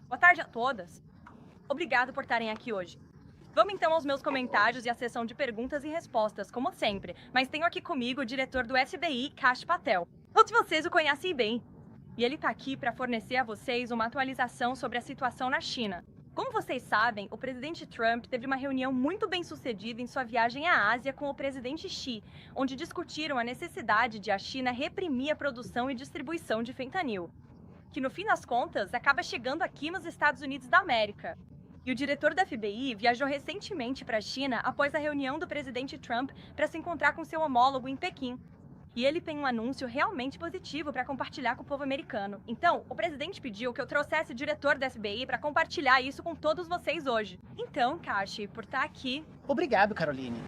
Boa tarde a todas. Obrigado por estarem aqui hoje. Vamos então aos meus comentários e à sessão de perguntas e respostas, como sempre. Mas tenho aqui comigo o diretor do SBI, Kash Patel. Todos vocês o conhecem bem. E ele está aqui para fornecer a vocês uma atualização sobre a situação na China. Como vocês sabem, o presidente Trump teve uma reunião muito bem-sucedida em sua viagem à Ásia com o presidente Xi, onde discutiram a necessidade de a China reprimir a produção e distribuição de fentanil, que no fim das contas acaba chegando aqui nos Estados Unidos da América. E o diretor da FBI viajou recentemente para a China após a reunião do presidente Trump para se encontrar com seu homólogo em Pequim. E ele tem um anúncio realmente positivo para compartilhar com o povo americano. Então, o presidente pediu que eu trouxesse o diretor da FBI para compartilhar isso com todos vocês hoje. Então, Kashi, por estar aqui... Obrigado, Caroline.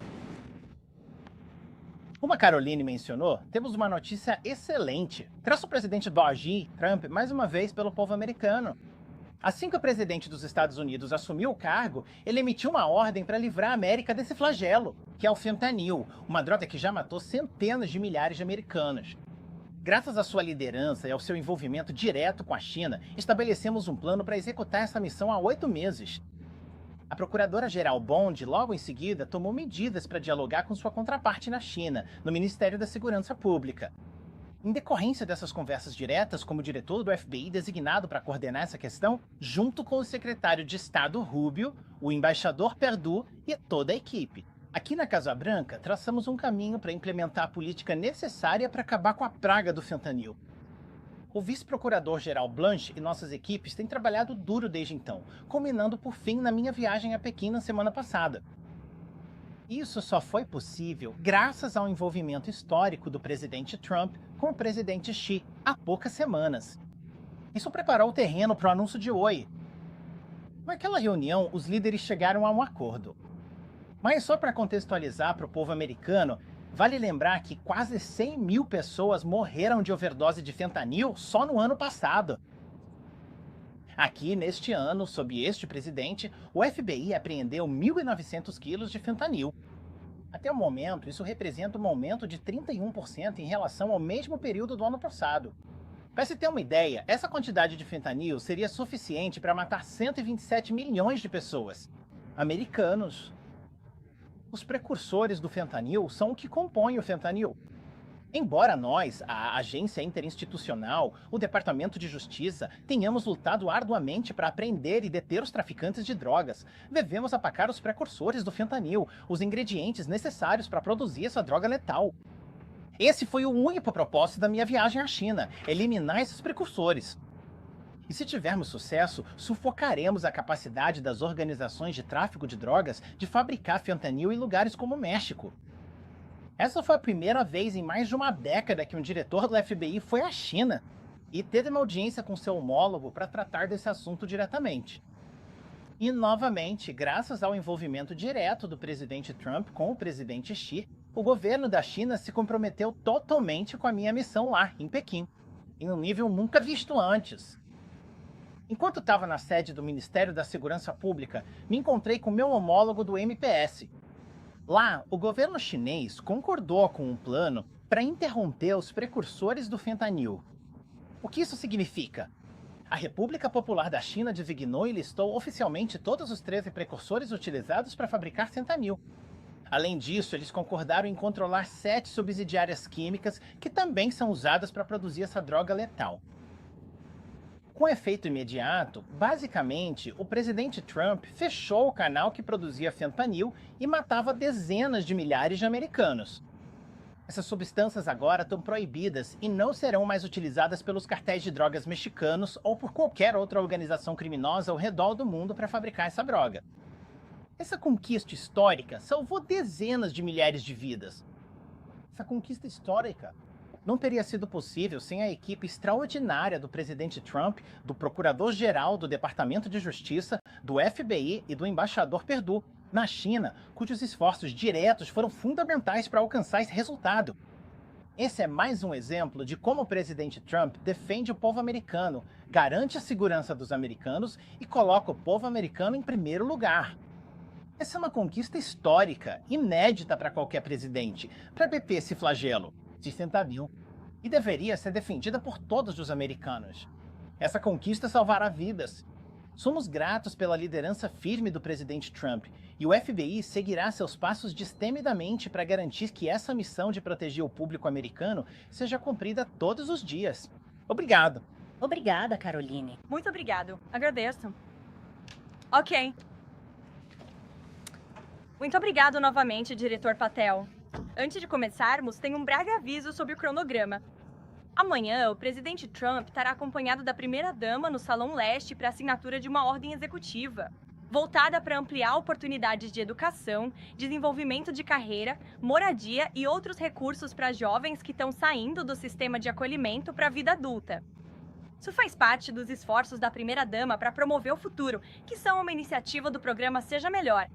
Como a Caroline mencionou, temos uma notícia excelente. Trouxe o presidente Xi Trump mais uma vez pelo povo americano. Assim que o presidente dos Estados Unidos assumiu o cargo, ele emitiu uma ordem para livrar a América desse flagelo, que é o fentanil, uma droga que já matou centenas de milhares de americanos. Graças à sua liderança e ao seu envolvimento direto com a China, estabelecemos um plano para executar essa missão há 8 meses. A procuradora-geral Bond, logo em seguida, tomou medidas para dialogar com sua contraparte na China, no Ministério da Segurança Pública. Em decorrência dessas conversas diretas, como diretor do FBI designado para coordenar essa questão, junto com o secretário de Estado Rubio, o embaixador Perdue e toda a equipe. Aqui na Casa Branca, traçamos um caminho para implementar a política necessária para acabar com a praga do fentanil. O vice-procurador-geral Blanche e nossas equipes têm trabalhado duro desde então, culminando por fim na minha viagem a Pequim na semana passada. Isso só foi possível graças ao envolvimento histórico do presidente Trump com o presidente Xi há poucas semanas. Isso preparou o terreno para o anúncio de hoje. Naquela reunião, os líderes chegaram a um acordo. Mas só para contextualizar para o povo americano, vale lembrar que quase 100 mil pessoas morreram de overdose de fentanil só no ano passado. Aqui, neste ano, sob este presidente, o FBI apreendeu 1.900 quilos de fentanil. Até o momento, isso representa um aumento de 31% em relação ao mesmo período do ano passado. Para se ter uma ideia, essa quantidade de fentanil seria suficiente para matar 127 milhões de pessoas. Americanos. Os precursores do fentanil são o que compõe o fentanil. Embora nós, a Agência Interinstitucional, o Departamento de Justiça, tenhamos lutado arduamente para apreender e deter os traficantes de drogas, devemos atacar os precursores do fentanil, os ingredientes necessários para produzir essa droga letal. Esse foi o único propósito da minha viagem à China, eliminar esses precursores. E se tivermos sucesso, sufocaremos a capacidade das organizações de tráfico de drogas de fabricar fentanil em lugares como o México. Essa foi a primeira vez em mais de uma década que um diretor do FBI foi à China e teve uma audiência com seu homólogo para tratar desse assunto diretamente. E, novamente, graças ao envolvimento direto do presidente Trump com o presidente Xi, o governo da China se comprometeu totalmente com a minha missão lá, em Pequim, em um nível nunca visto antes. Enquanto estava na sede do Ministério da Segurança Pública, me encontrei com meu homólogo do MPS. Lá, o governo chinês concordou com um plano para interromper os precursores do fentanil. O que isso significa? A República Popular da China designou e listou oficialmente todos os 13 precursores utilizados para fabricar fentanil. Além disso, eles concordaram em controlar 7 subsidiárias químicas que também são usadas para produzir essa droga letal. Com efeito imediato, basicamente, o presidente Trump fechou o canal que produzia fentanil e matava dezenas de milhares de americanos. Essas substâncias agora estão proibidas e não serão mais utilizadas pelos cartéis de drogas mexicanos ou por qualquer outra organização criminosa ao redor do mundo para fabricar essa droga. Essa conquista histórica salvou dezenas de milhares de vidas. Essa conquista histórica não teria sido possível sem a equipe extraordinária do presidente Trump, do procurador-geral do Departamento de Justiça, do FBI e do embaixador Perdue, na China, cujos esforços diretos foram fundamentais para alcançar esse resultado. Esse é mais um exemplo de como o presidente Trump defende o povo americano, garante a segurança dos americanos e coloca o povo americano em primeiro lugar. Essa é uma conquista histórica, inédita para qualquer presidente, para deter esse flagelo de fentanil, e deveria ser defendida por todos os americanos. Essa conquista salvará vidas. Somos gratos pela liderança firme do presidente Trump e o FBI seguirá seus passos destemidamente para garantir que essa missão de proteger o público americano seja cumprida todos os dias. Obrigado. Obrigada, Caroline. Muito obrigado. Agradeço. Ok. Muito obrigado novamente, diretor Patel. Antes de começarmos, tem um breve aviso sobre o cronograma. Amanhã, o presidente Trump estará acompanhado da primeira-dama no Salão Leste para assinatura de uma ordem executiva, voltada para ampliar oportunidades de educação, desenvolvimento de carreira, moradia e outros recursos para jovens que estão saindo do sistema de acolhimento para a vida adulta. Isso faz parte dos esforços da primeira-dama para promover o futuro, que são uma iniciativa do programa Seja Melhor.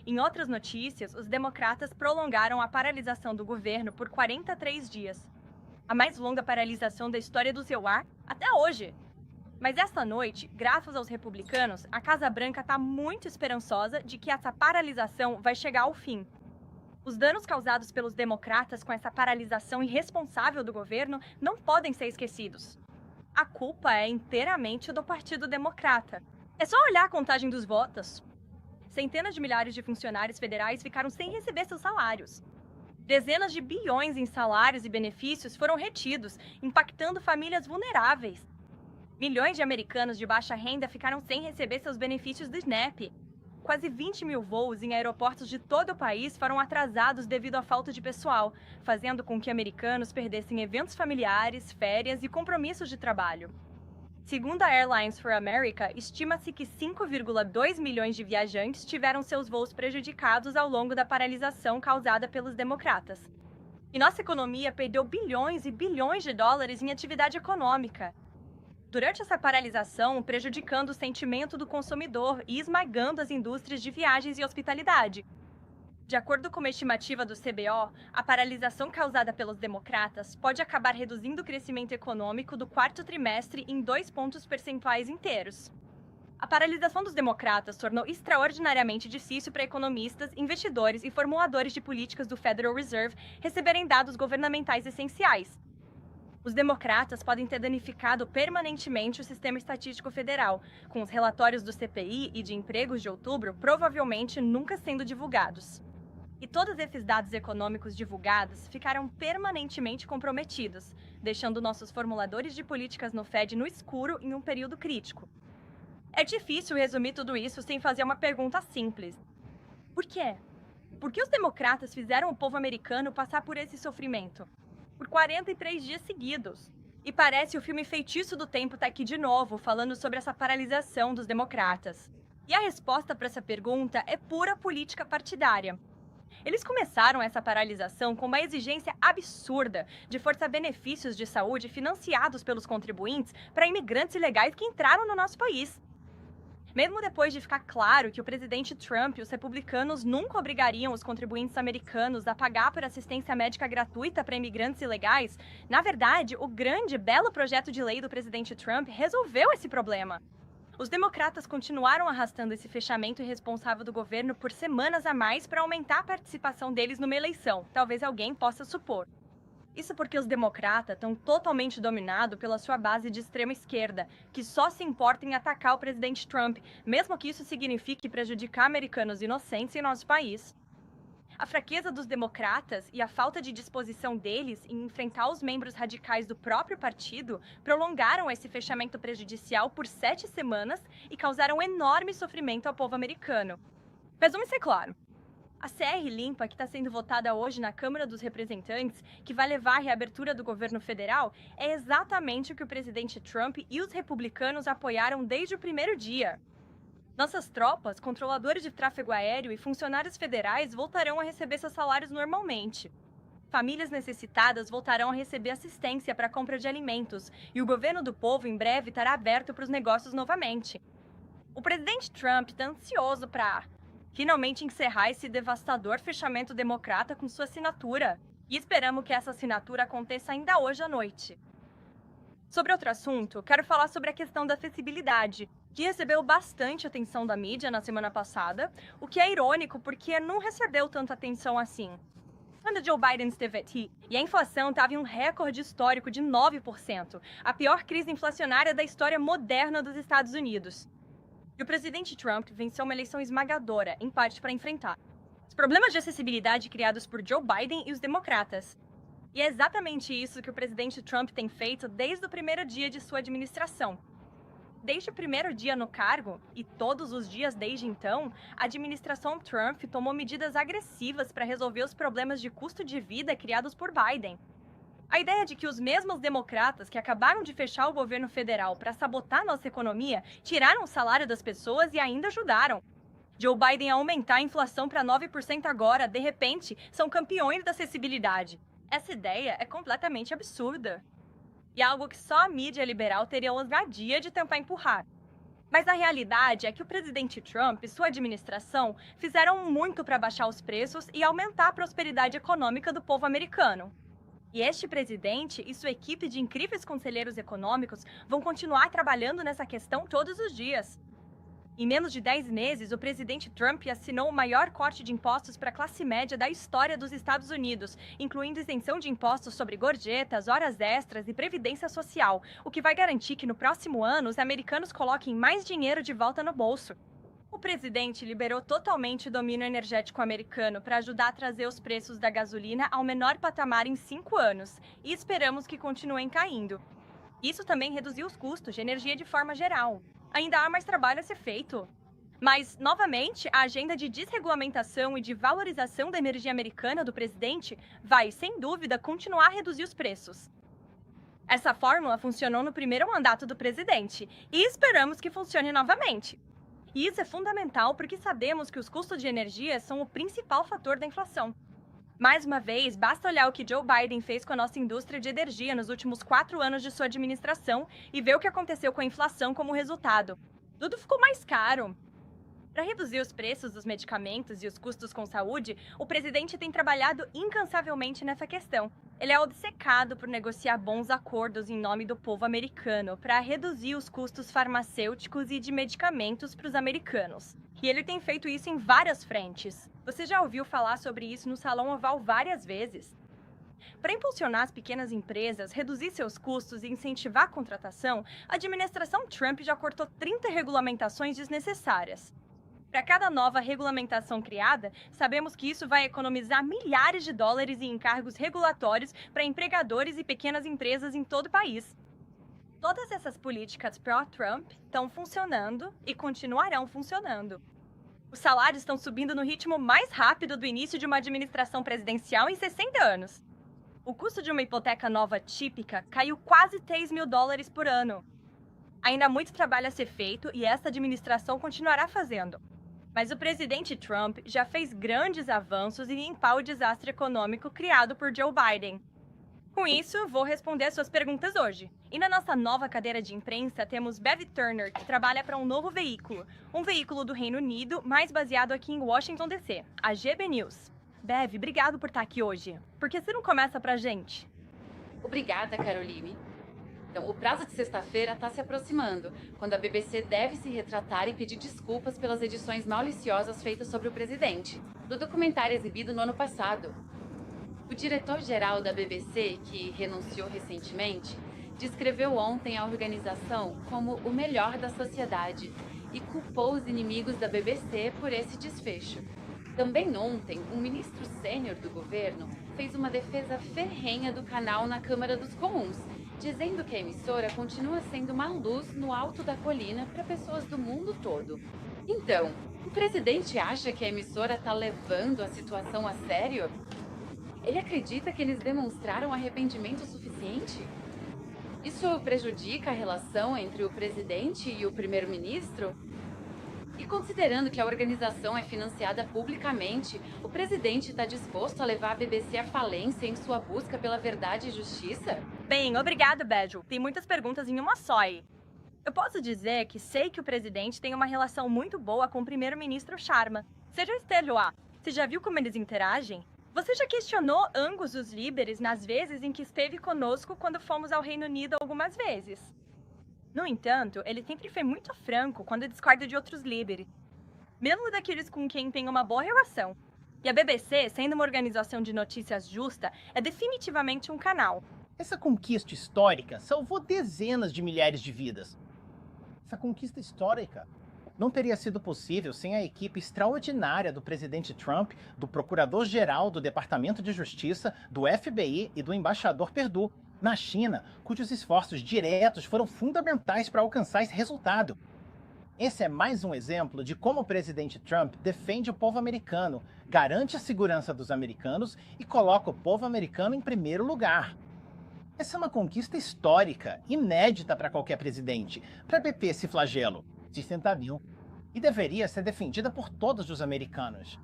Em outras notícias, os democratas prolongaram a paralisação do governo por 43 dias. A mais longa paralisação da história do seu ar até hoje. Mas esta noite, graças aos republicanos, a Casa Branca está muito esperançosa de que essa paralisação vai chegar ao fim. Os danos causados pelos democratas com essa paralisação irresponsável do governo não podem ser esquecidos. A culpa é inteiramente do Partido Democrata. É só olhar a contagem dos votos. Centenas de milhares de funcionários federais ficaram sem receber seus salários. Dezenas de bilhões em salários e benefícios foram retidos, impactando famílias vulneráveis. Milhões de americanos de baixa renda ficaram sem receber seus benefícios do SNAP. Quase 20 mil voos em aeroportos de todo o país foram atrasados devido à falta de pessoal, fazendo com que americanos perdessem eventos familiares, férias e compromissos de trabalho. Segundo a Airlines for America, estima-se que 5,2 milhões de viajantes tiveram seus voos prejudicados ao longo da paralisação causada pelos democratas. E nossa economia perdeu bilhões e bilhões de dólares em atividade econômica. Durante essa paralisação, prejudicando o sentimento do consumidor e esmagando as indústrias de viagens e hospitalidade. De acordo com uma estimativa do CBO, a paralisação causada pelos democratas pode acabar reduzindo o crescimento econômico do quarto trimestre em 2 pontos percentuais inteiros. A paralisação dos democratas tornou extraordinariamente difícil para economistas, investidores e formuladores de políticas do Federal Reserve receberem dados governamentais essenciais. Os democratas podem ter danificado permanentemente o sistema estatístico federal, com os relatórios do CPI e de empregos de outubro provavelmente nunca sendo divulgados. E todos esses dados econômicos divulgados ficaram permanentemente comprometidos, deixando nossos formuladores de políticas no Fed no escuro em um período crítico. É difícil resumir tudo isso sem fazer uma pergunta simples. Por quê? Por que os democratas fizeram o povo americano passar por esse sofrimento? Por 43 dias seguidos. E parece o filme Feitiço do Tempo tá aqui de novo, falando sobre essa paralisação dos democratas. E a resposta para essa pergunta é pura política partidária. Eles começaram essa paralisação com uma exigência absurda de forçar benefícios de saúde financiados pelos contribuintes para imigrantes ilegais que entraram no nosso país. Mesmo depois de ficar claro que o presidente Trump e os republicanos nunca obrigariam os contribuintes americanos a pagar por assistência médica gratuita para imigrantes ilegais, na verdade, o grande e belo projeto de lei do presidente Trump resolveu esse problema. Os democratas continuaram arrastando esse fechamento irresponsável do governo por semanas a mais para aumentar a participação deles numa eleição, talvez alguém possa supor. Isso porque os democratas estão totalmente dominados pela sua base de extrema esquerda, que só se importa em atacar o presidente Trump, mesmo que isso signifique prejudicar americanos inocentes em nosso país. A fraqueza dos democratas e a falta de disposição deles em enfrentar os membros radicais do próprio partido prolongaram esse fechamento prejudicial por 7 semanas e causaram enorme sofrimento ao povo americano. Mas vamos ser claro. A CR limpa, que está sendo votada hoje na Câmara dos Representantes, que vai levar à reabertura do governo federal, é exatamente o que o presidente Trump e os republicanos apoiaram desde o primeiro dia. Nossas tropas, controladores de tráfego aéreo e funcionários federais voltarão a receber seus salários normalmente. Famílias necessitadas voltarão a receber assistência para a compra de alimentos e o governo do povo em breve estará aberto para os negócios novamente. O presidente Trump está ansioso para finalmente encerrar esse devastador fechamento democrata com sua assinatura. E esperamos que essa assinatura aconteça ainda hoje à noite. Sobre outro assunto, quero falar sobre a questão da acessibilidade, que recebeu bastante atenção da mídia na semana passada, o que é irônico porque não recebeu tanta atenção assim. Quando Joe Biden esteve aqui, e a inflação estava em um recorde histórico de 9%, a pior crise inflacionária da história moderna dos Estados Unidos. E o presidente Trump venceu uma eleição esmagadora, em parte para enfrentar os problemas de acessibilidade criados por Joe Biden e os democratas. E é exatamente isso que o presidente Trump tem feito desde o primeiro dia de sua administração. Desde o primeiro dia no cargo, e todos os dias desde então, a administração Trump tomou medidas agressivas para resolver os problemas de custo de vida criados por Biden. A ideia de que os mesmos democratas que acabaram de fechar o governo federal para sabotar nossa economia tiraram o salário das pessoas e ainda ajudaram Joe Biden a aumentar a inflação para 9% agora, de repente, são campeões da acessibilidade. Essa ideia é completamente absurda. E é algo que só a mídia liberal teria a ousadia de tentar empurrar. Mas a realidade é que o presidente Trump e sua administração fizeram muito para baixar os preços e aumentar a prosperidade econômica do povo americano. E este presidente e sua equipe de incríveis conselheiros econômicos vão continuar trabalhando nessa questão todos os dias. Em menos de 10 meses, o presidente Trump assinou o maior corte de impostos para a classe média da história dos Estados Unidos, incluindo isenção de impostos sobre gorjetas, horas extras e previdência social, o que vai garantir que no próximo ano os americanos coloquem mais dinheiro de volta no bolso. O presidente liberou totalmente o domínio energético americano para ajudar a trazer os preços da gasolina ao menor patamar em 5 anos, e esperamos que continuem caindo. Isso também reduziu os custos de energia de forma geral. Ainda há mais trabalho a ser feito. Mas, novamente, a agenda de desregulamentação e de valorização da energia americana do presidente vai, sem dúvida, continuar a reduzir os preços. Essa fórmula funcionou no primeiro mandato do presidente e esperamos que funcione novamente. E isso é fundamental porque sabemos que os custos de energia são o principal fator da inflação. Mais uma vez, basta olhar o que Joe Biden fez com a nossa indústria de energia nos últimos 4 anos de sua administração e ver o que aconteceu com a inflação como resultado. Tudo ficou mais caro. Para reduzir os preços dos medicamentos e os custos com saúde, o presidente tem trabalhado incansavelmente nessa questão. Ele é obcecado por negociar bons acordos em nome do povo americano para reduzir os custos farmacêuticos e de medicamentos para os americanos. E ele tem feito isso em várias frentes. Você já ouviu falar sobre isso no Salão Oval várias vezes. Para impulsionar as pequenas empresas, reduzir seus custos e incentivar a contratação, a administração Trump já cortou 30 regulamentações desnecessárias. Para cada nova regulamentação criada, sabemos que isso vai economizar milhares de dólares em encargos regulatórios para empregadores e pequenas empresas em todo o país. Todas essas políticas pró-Trump estão funcionando e continuarão funcionando. Os salários estão subindo no ritmo mais rápido do início de uma administração presidencial em 60 anos. O custo de uma hipoteca nova típica caiu quase 3 mil dólares por ano. Ainda há muito trabalho a ser feito e esta administração continuará fazendo. Mas o presidente Trump já fez grandes avanços em limpar o desastre econômico criado por Joe Biden. Com isso, vou responder as suas perguntas hoje. E na nossa nova cadeira de imprensa, temos Bev Turner, que trabalha para um novo veículo. Um veículo do Reino Unido, mais baseado aqui em Washington, D.C., a GB News. Bev, obrigado por estar aqui hoje. Por que você não começa pra gente? Obrigada, Caroline. Então, o prazo de sexta-feira está se aproximando, quando a BBC deve se retratar e pedir desculpas pelas edições maliciosas feitas sobre o presidente, do documentário exibido no ano passado. O diretor-geral da BBC, que renunciou recentemente, descreveu ontem a organização como o melhor da sociedade e culpou os inimigos da BBC por esse desfecho. Também ontem, um ministro sênior do governo fez uma defesa ferrenha do canal na Câmara dos Comuns, dizendo que a emissora continua sendo uma luz no alto da colina para pessoas do mundo todo. Então, o presidente acha que a emissora está levando a situação a sério? Ele acredita que eles demonstraram arrependimento suficiente? Isso prejudica a relação entre o presidente e o primeiro-ministro? E considerando que a organização é financiada publicamente, o presidente está disposto a levar a BBC à falência em sua busca pela verdade e justiça? Bem, obrigado, Badger. Tem muitas perguntas em uma só aí. Eu posso dizer que sei que o presidente tem uma relação muito boa com o primeiro-ministro Sharma. Você já esteve lá? Você já viu como eles interagem? Você já questionou ambos os líderes nas vezes em que esteve conosco quando fomos ao Reino Unido algumas vezes? No entanto, ele sempre foi muito franco quando discorda de outros líderes, mesmo daqueles com quem tem uma boa relação. E a BBC, sendo uma organização de notícias justa, é definitivamente um canal. Essa conquista histórica salvou dezenas de milhares de vidas. Essa conquista histórica não teria sido possível sem a equipe extraordinária do presidente Trump, do procurador-geral do Departamento de Justiça, do FBI e do embaixador Perdue, na China, cujos esforços diretos foram fundamentais para alcançar esse resultado. Esse é mais um exemplo de como o presidente Trump defende o povo americano, garante a segurança dos americanos e coloca o povo americano em primeiro lugar. Essa é uma conquista histórica, inédita para qualquer presidente, para BP esse flagelo, de 60 mil, e deveria ser defendida por todos os americanos.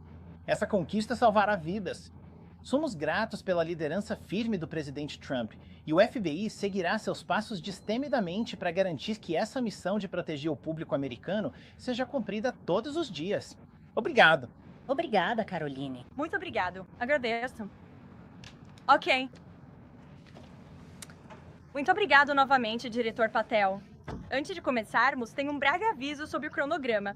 Essa conquista salvará vidas. Somos gratos pela liderança firme do presidente Trump, e o FBI seguirá seus passos destemidamente para garantir que essa missão de proteger o público americano seja cumprida todos os dias. Obrigado. Obrigada, Caroline. Muito obrigado. Agradeço. Ok. Muito obrigado novamente, diretor Patel. Antes de começarmos, tem um breve aviso sobre o cronograma.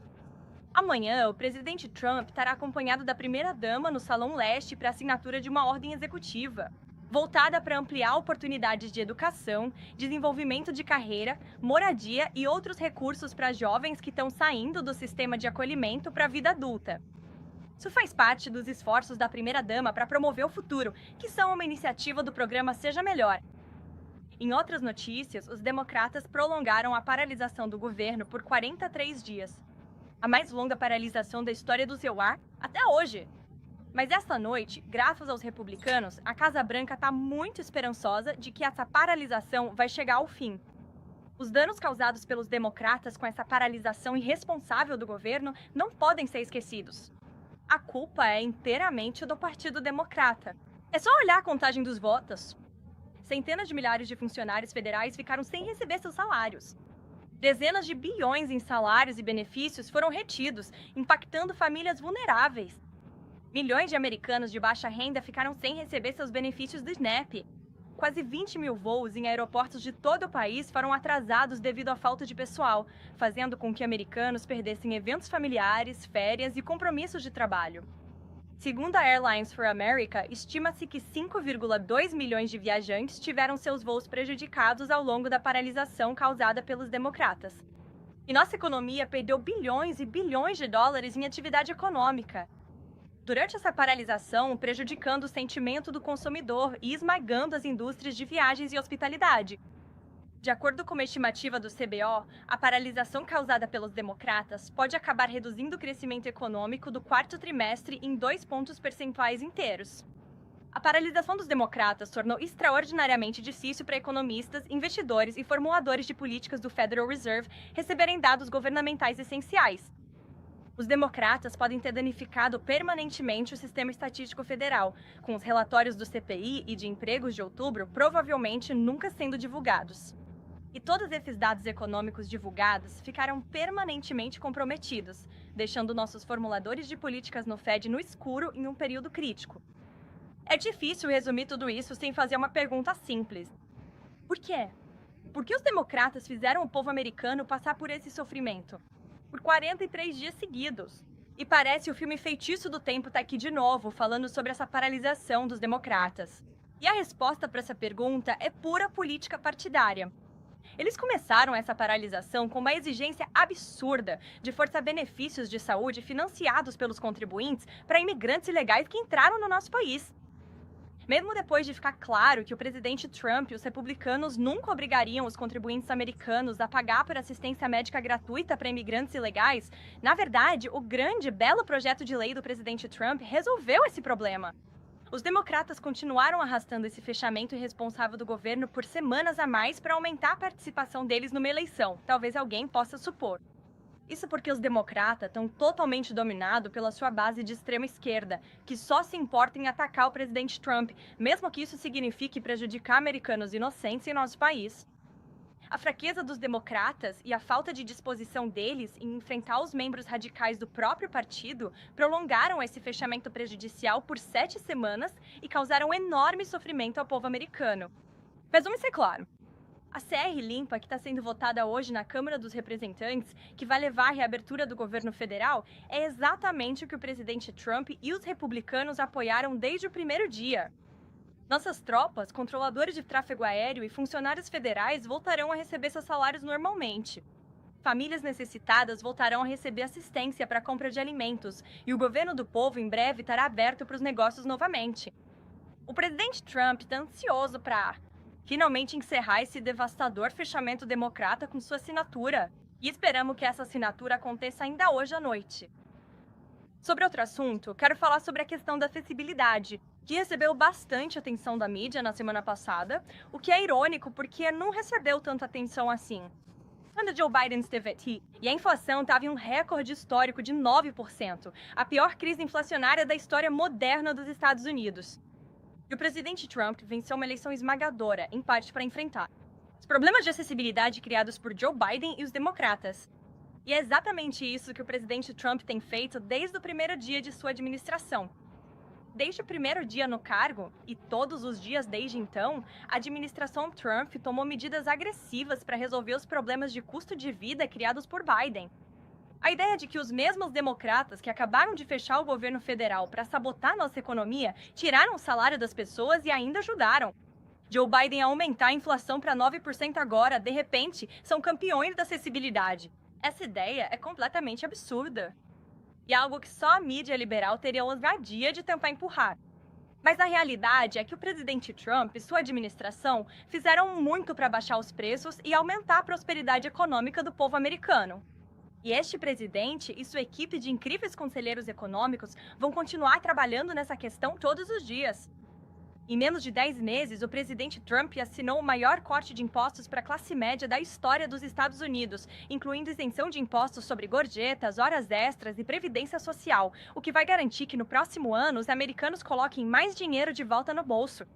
Amanhã, o presidente Trump estará acompanhado da primeira-dama no Salão Leste para assinatura de uma ordem executiva, voltada para ampliar oportunidades de educação, desenvolvimento de carreira, moradia e outros recursos para jovens que estão saindo do sistema de acolhimento para a vida adulta. Isso faz parte dos esforços da primeira-dama para promover o futuro, que são uma iniciativa do programa Seja Melhor. Em outras notícias, os democratas prolongaram a paralisação do governo por 43 dias. A mais longa paralisação da história do seu ar até hoje. Mas esta noite, graças aos republicanos, a Casa Branca está muito esperançosa de que essa paralisação vai chegar ao fim. Os danos causados pelos democratas com essa paralisação irresponsável do governo não podem ser esquecidos. A culpa é inteiramente do Partido Democrata. É só olhar a contagem dos votos. Centenas de milhares de funcionários federais ficaram sem receber seus salários. Dezenas de bilhões em salários e benefícios foram retidos, impactando famílias vulneráveis. Milhões de americanos de baixa renda ficaram sem receber seus benefícios do SNAP. Quase 20 mil voos em aeroportos de todo o país foram atrasados devido à falta de pessoal, fazendo com que americanos perdessem eventos familiares, férias e compromissos de trabalho. Segundo a Airlines for America, estima-se que 5,2 milhões de viajantes tiveram seus voos prejudicados ao longo da paralisação causada pelos democratas. E nossa economia perdeu bilhões e bilhões de dólares em atividade econômica. Durante essa paralisação, prejudicando o sentimento do consumidor e esmagando as indústrias de viagens e hospitalidade. De acordo com uma estimativa do CBO, a paralisação causada pelos democratas pode acabar reduzindo o crescimento econômico do quarto trimestre em 2 pontos percentuais inteiros. A paralisação dos democratas tornou extraordinariamente difícil para economistas, investidores e formuladores de políticas do Federal Reserve receberem dados governamentais essenciais. Os democratas podem ter danificado permanentemente o sistema estatístico federal, com os relatórios do CPI e de empregos de outubro provavelmente nunca sendo divulgados. E todos esses dados econômicos divulgados ficaram permanentemente comprometidos, deixando nossos formuladores de políticas no Fed no escuro em um período crítico. É difícil resumir tudo isso sem fazer uma pergunta simples. Por quê? Por que os democratas fizeram o povo americano passar por esse sofrimento? Por 43 dias seguidos. E parece o filme Feitiço do Tempo tá aqui de novo, falando sobre essa paralisação dos democratas. E a resposta para essa pergunta é pura política partidária. Eles começaram essa paralisação com uma exigência absurda de forçar benefícios de saúde financiados pelos contribuintes para imigrantes ilegais que entraram no nosso país. Mesmo depois de ficar claro que o presidente Trump e os republicanos nunca obrigariam os contribuintes americanos a pagar por assistência médica gratuita para imigrantes ilegais, na verdade, o grande, belo projeto de lei do presidente Trump resolveu esse problema. Os democratas continuaram arrastando esse fechamento irresponsável do governo por semanas a mais para aumentar a participação deles numa eleição, talvez alguém possa supor. Isso porque os democratas estão totalmente dominados pela sua base de extrema esquerda, que só se importa em atacar o presidente Trump, mesmo que isso signifique prejudicar americanos inocentes em nosso país. A fraqueza dos democratas e a falta de disposição deles em enfrentar os membros radicais do próprio partido prolongaram esse fechamento prejudicial por 7 semanas e causaram enorme sofrimento ao povo americano. Mas vamos ser claro. A CR limpa que está sendo votada hoje na Câmara dos Representantes, que vai levar à reabertura do governo federal, é exatamente o que o presidente Trump e os republicanos apoiaram desde o primeiro dia. Nossas tropas, controladores de tráfego aéreo e funcionários federais voltarão a receber seus salários normalmente. Famílias necessitadas voltarão a receber assistência para a compra de alimentos e o governo do povo em breve estará aberto para os negócios novamente. O presidente Trump está ansioso para finalmente encerrar esse devastador fechamento democrata com sua assinatura. E esperamos que essa assinatura aconteça ainda hoje à noite. Sobre outro assunto, quero falar sobre a questão da acessibilidade, que recebeu bastante atenção da mídia na semana passada, o que é irônico porque não recebeu tanta atenção assim. Quando Joe Biden esteve aqui, e a inflação estava em um recorde histórico de 9%, a pior crise inflacionária da história moderna dos Estados Unidos. E o presidente Trump venceu uma eleição esmagadora, em parte para enfrentar os problemas de acessibilidade criados por Joe Biden e os democratas. E é exatamente isso que o presidente Trump tem feito desde o primeiro dia de sua administração. Desde o primeiro dia no cargo, e todos os dias desde então, a administração Trump tomou medidas agressivas para resolver os problemas de custo de vida criados por Biden. A ideia de que os mesmos democratas que acabaram de fechar o governo federal para sabotar nossa economia tiraram o salário das pessoas e ainda ajudaram Joe Biden a aumentar a inflação para 9% agora, de repente, são campeões da acessibilidade. Essa ideia é completamente absurda. E é algo que só a mídia liberal teria a ousadia de tentar empurrar. Mas a realidade é que o presidente Trump e sua administração fizeram muito para baixar os preços e aumentar a prosperidade econômica do povo americano. E este presidente e sua equipe de incríveis conselheiros econômicos vão continuar trabalhando nessa questão todos os dias. Em menos de 10 meses, o presidente Trump assinou o maior corte de impostos para a classe média da história dos Estados Unidos, incluindo isenção de impostos sobre gorjetas, horas extras e previdência social, o que vai garantir que no próximo ano os americanos coloquem mais dinheiro de volta no bolso.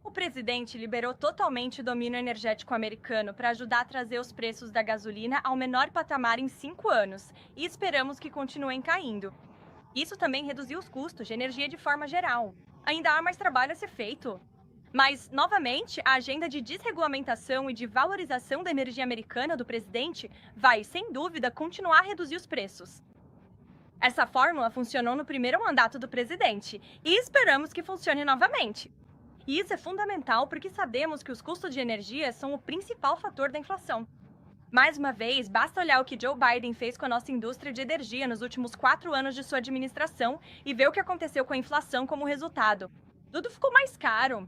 O presidente liberou totalmente o domínio energético americano para ajudar a trazer os preços da gasolina ao menor patamar em 5 anos, e esperamos que continuem caindo. Isso também reduziu os custos de energia de forma geral. Ainda há mais trabalho a ser feito. Mas, novamente, a agenda de desregulamentação e de valorização da energia americana do presidente vai, sem dúvida, continuar a reduzir os preços. Essa fórmula funcionou no primeiro mandato do presidente e esperamos que funcione novamente. E isso é fundamental porque sabemos que os custos de energia são o principal fator da inflação. Mais uma vez, basta olhar o que Joe Biden fez com a nossa indústria de energia nos últimos 4 anos de sua administração e ver o que aconteceu com a inflação como resultado. Tudo ficou mais caro.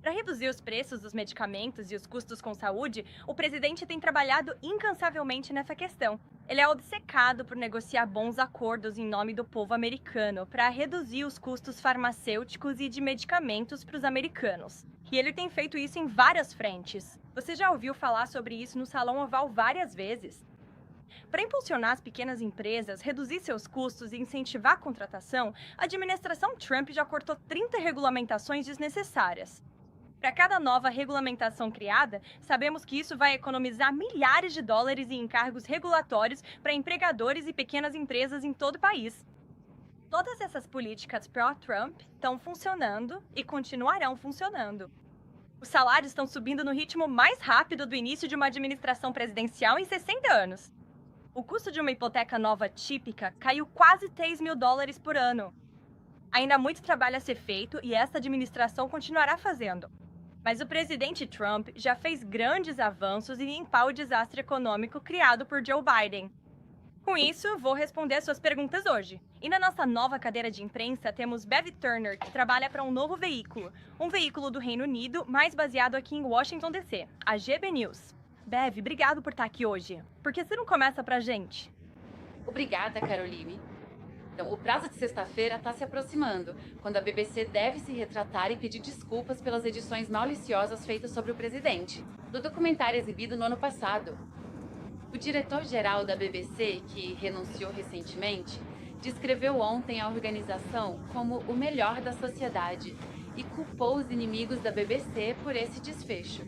Para reduzir os preços dos medicamentos e os custos com saúde, o presidente tem trabalhado incansavelmente nessa questão. Ele é obcecado por negociar bons acordos em nome do povo americano para reduzir os custos farmacêuticos e de medicamentos para os americanos. E ele tem feito isso em várias frentes. Você já ouviu falar sobre isso no Salão Oval várias vezes. Para impulsionar as pequenas empresas, reduzir seus custos e incentivar a contratação, a administração Trump já cortou 30 regulamentações desnecessárias. Para cada nova regulamentação criada, sabemos que isso vai economizar milhares de dólares em encargos regulatórios para empregadores e pequenas empresas em todo o país. Todas essas políticas pró-Trump estão funcionando e continuarão funcionando. Os salários estão subindo no ritmo mais rápido do início de uma administração presidencial em 60 anos. O custo de uma hipoteca nova típica caiu quase 3 mil dólares por ano. Ainda há muito trabalho a ser feito e essa administração continuará fazendo. Mas o presidente Trump já fez grandes avanços em limpar o desastre econômico criado por Joe Biden. Com isso, vou responder as suas perguntas hoje. E na nossa nova cadeira de imprensa temos Bev Turner, que trabalha para um novo veículo. Um veículo do Reino Unido, mais baseado aqui em Washington, D.C., a GB News. Bev, obrigado por estar aqui hoje. Por que você não começa pra gente? Obrigada, Caroline. Então, o prazo de sexta-feira está se aproximando, quando a BBC deve se retratar e pedir desculpas pelas edições maliciosas feitas sobre o presidente, do documentário exibido no ano passado. O diretor-geral da BBC, que renunciou recentemente, descreveu ontem a organização como o melhor da sociedade e culpou os inimigos da BBC por esse desfecho.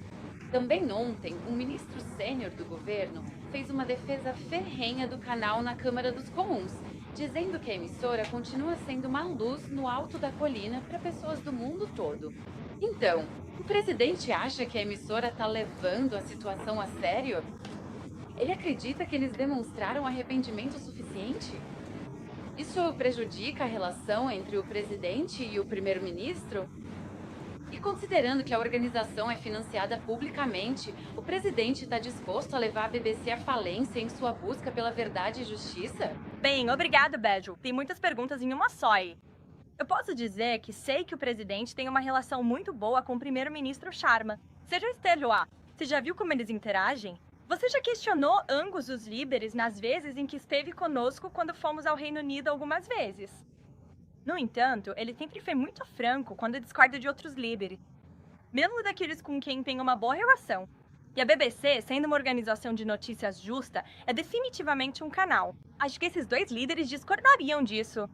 Também ontem, um ministro sênior do governo fez uma defesa ferrenha do canal na Câmara dos Comuns, dizendo que a emissora continua sendo uma luz no alto da colina para pessoas do mundo todo. Então, o presidente acha que a emissora está levando a situação a sério? Ele acredita que eles demonstraram arrependimento suficiente? Isso prejudica a relação entre o presidente e o primeiro-ministro? E E considerando que a organização é financiada publicamente, o presidente está disposto a levar a BBC à falência em sua busca pela verdade e justiça? Bem, obrigado, Badger. Tem muitas perguntas em uma só aí. Eu posso dizer que sei que o presidente tem uma relação muito boa com o primeiro-ministro Sharma. Você já esteve lá? Você já viu como eles interagem? Você já questionou ambos os líderes nas vezes em que esteve conosco quando fomos ao Reino Unido algumas vezes? No entanto, ele sempre foi muito franco quando discorda de outros líderes, mesmo daqueles com quem tem uma boa relação. E a BBC, sendo uma organização de notícias justa, é definitivamente um canal. Acho que esses dois líderes discordariam disso.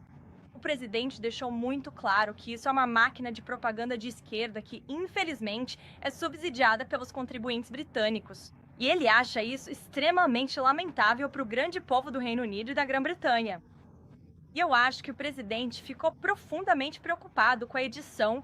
O presidente deixou muito claro que isso é uma máquina de propaganda de esquerda que, infelizmente, é subsidiada pelos contribuintes britânicos. E ele acha isso extremamente lamentável para o grande povo do Reino Unido e da Grã-Bretanha. E eu acho que o presidente ficou profundamente preocupado com a edição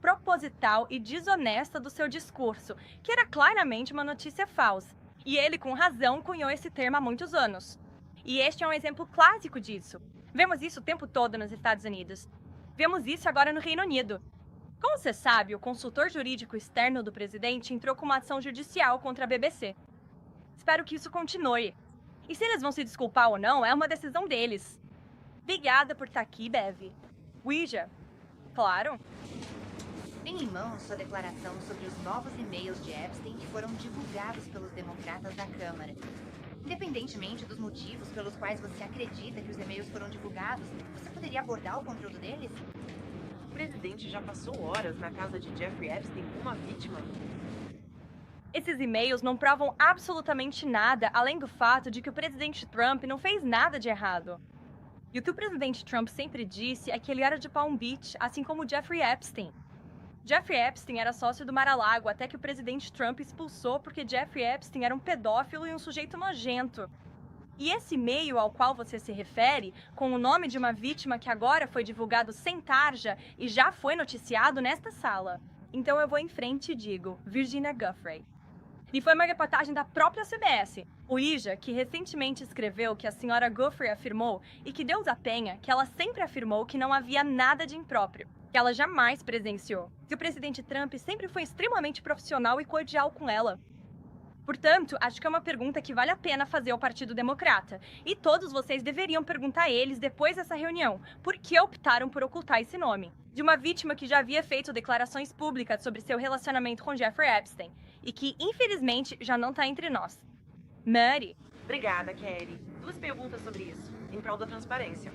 proposital e desonesta do seu discurso, que era claramente uma notícia falsa. E ele, com razão, cunhou esse termo há muitos anos. E este é um exemplo clássico disso. Vemos isso o tempo todo nos Estados Unidos. Vemos isso agora no Reino Unido. Como você sabe, o consultor jurídico externo do presidente entrou com uma ação judicial contra a BBC. Espero que isso continue. E se eles vão se desculpar ou não, é uma decisão deles. Obrigada por estar aqui, Bev. Ouija. Claro. Tem em mãos sua declaração sobre os novos e-mails de Epstein que foram divulgados pelos democratas da Câmara. Independentemente dos motivos pelos quais você acredita que os e-mails foram divulgados, você poderia abordar o conteúdo deles? O presidente já passou horas na casa de Jeffrey Epstein com uma vítima. Esses e-mails não provam absolutamente nada, além do fato de que o presidente Trump não fez nada de errado. E o que o presidente Trump sempre disse é que ele era de Palm Beach, assim como Jeffrey Epstein. Jeffrey Epstein era sócio do Mar-a-Lago até que o presidente Trump expulsou porque Jeffrey Epstein era um pedófilo e um sujeito nojento. E esse e-mail ao qual você se refere, com o nome de uma vítima que agora foi divulgado sem tarja e já foi noticiado nesta sala. Então eu vou em frente e digo, Virginia Giuffre. E foi uma reportagem da própria CBS, o IJA, que recentemente escreveu que a senhora Giuffre afirmou, e que Deus a tenha, que ela sempre afirmou que não havia nada de impróprio, que ela jamais presenciou, que o presidente Trump sempre foi extremamente profissional e cordial com ela. Portanto, acho que é uma pergunta que vale a pena fazer ao Partido Democrata. E todos vocês deveriam perguntar a eles, depois dessa reunião, por que optaram por ocultar esse nome. De uma vítima que já havia feito declarações públicas sobre seu relacionamento com Jeffrey Epstein. E que, infelizmente, já não está entre nós. Mary. Obrigada, Kelly. 2 perguntas sobre isso, em prol da transparência.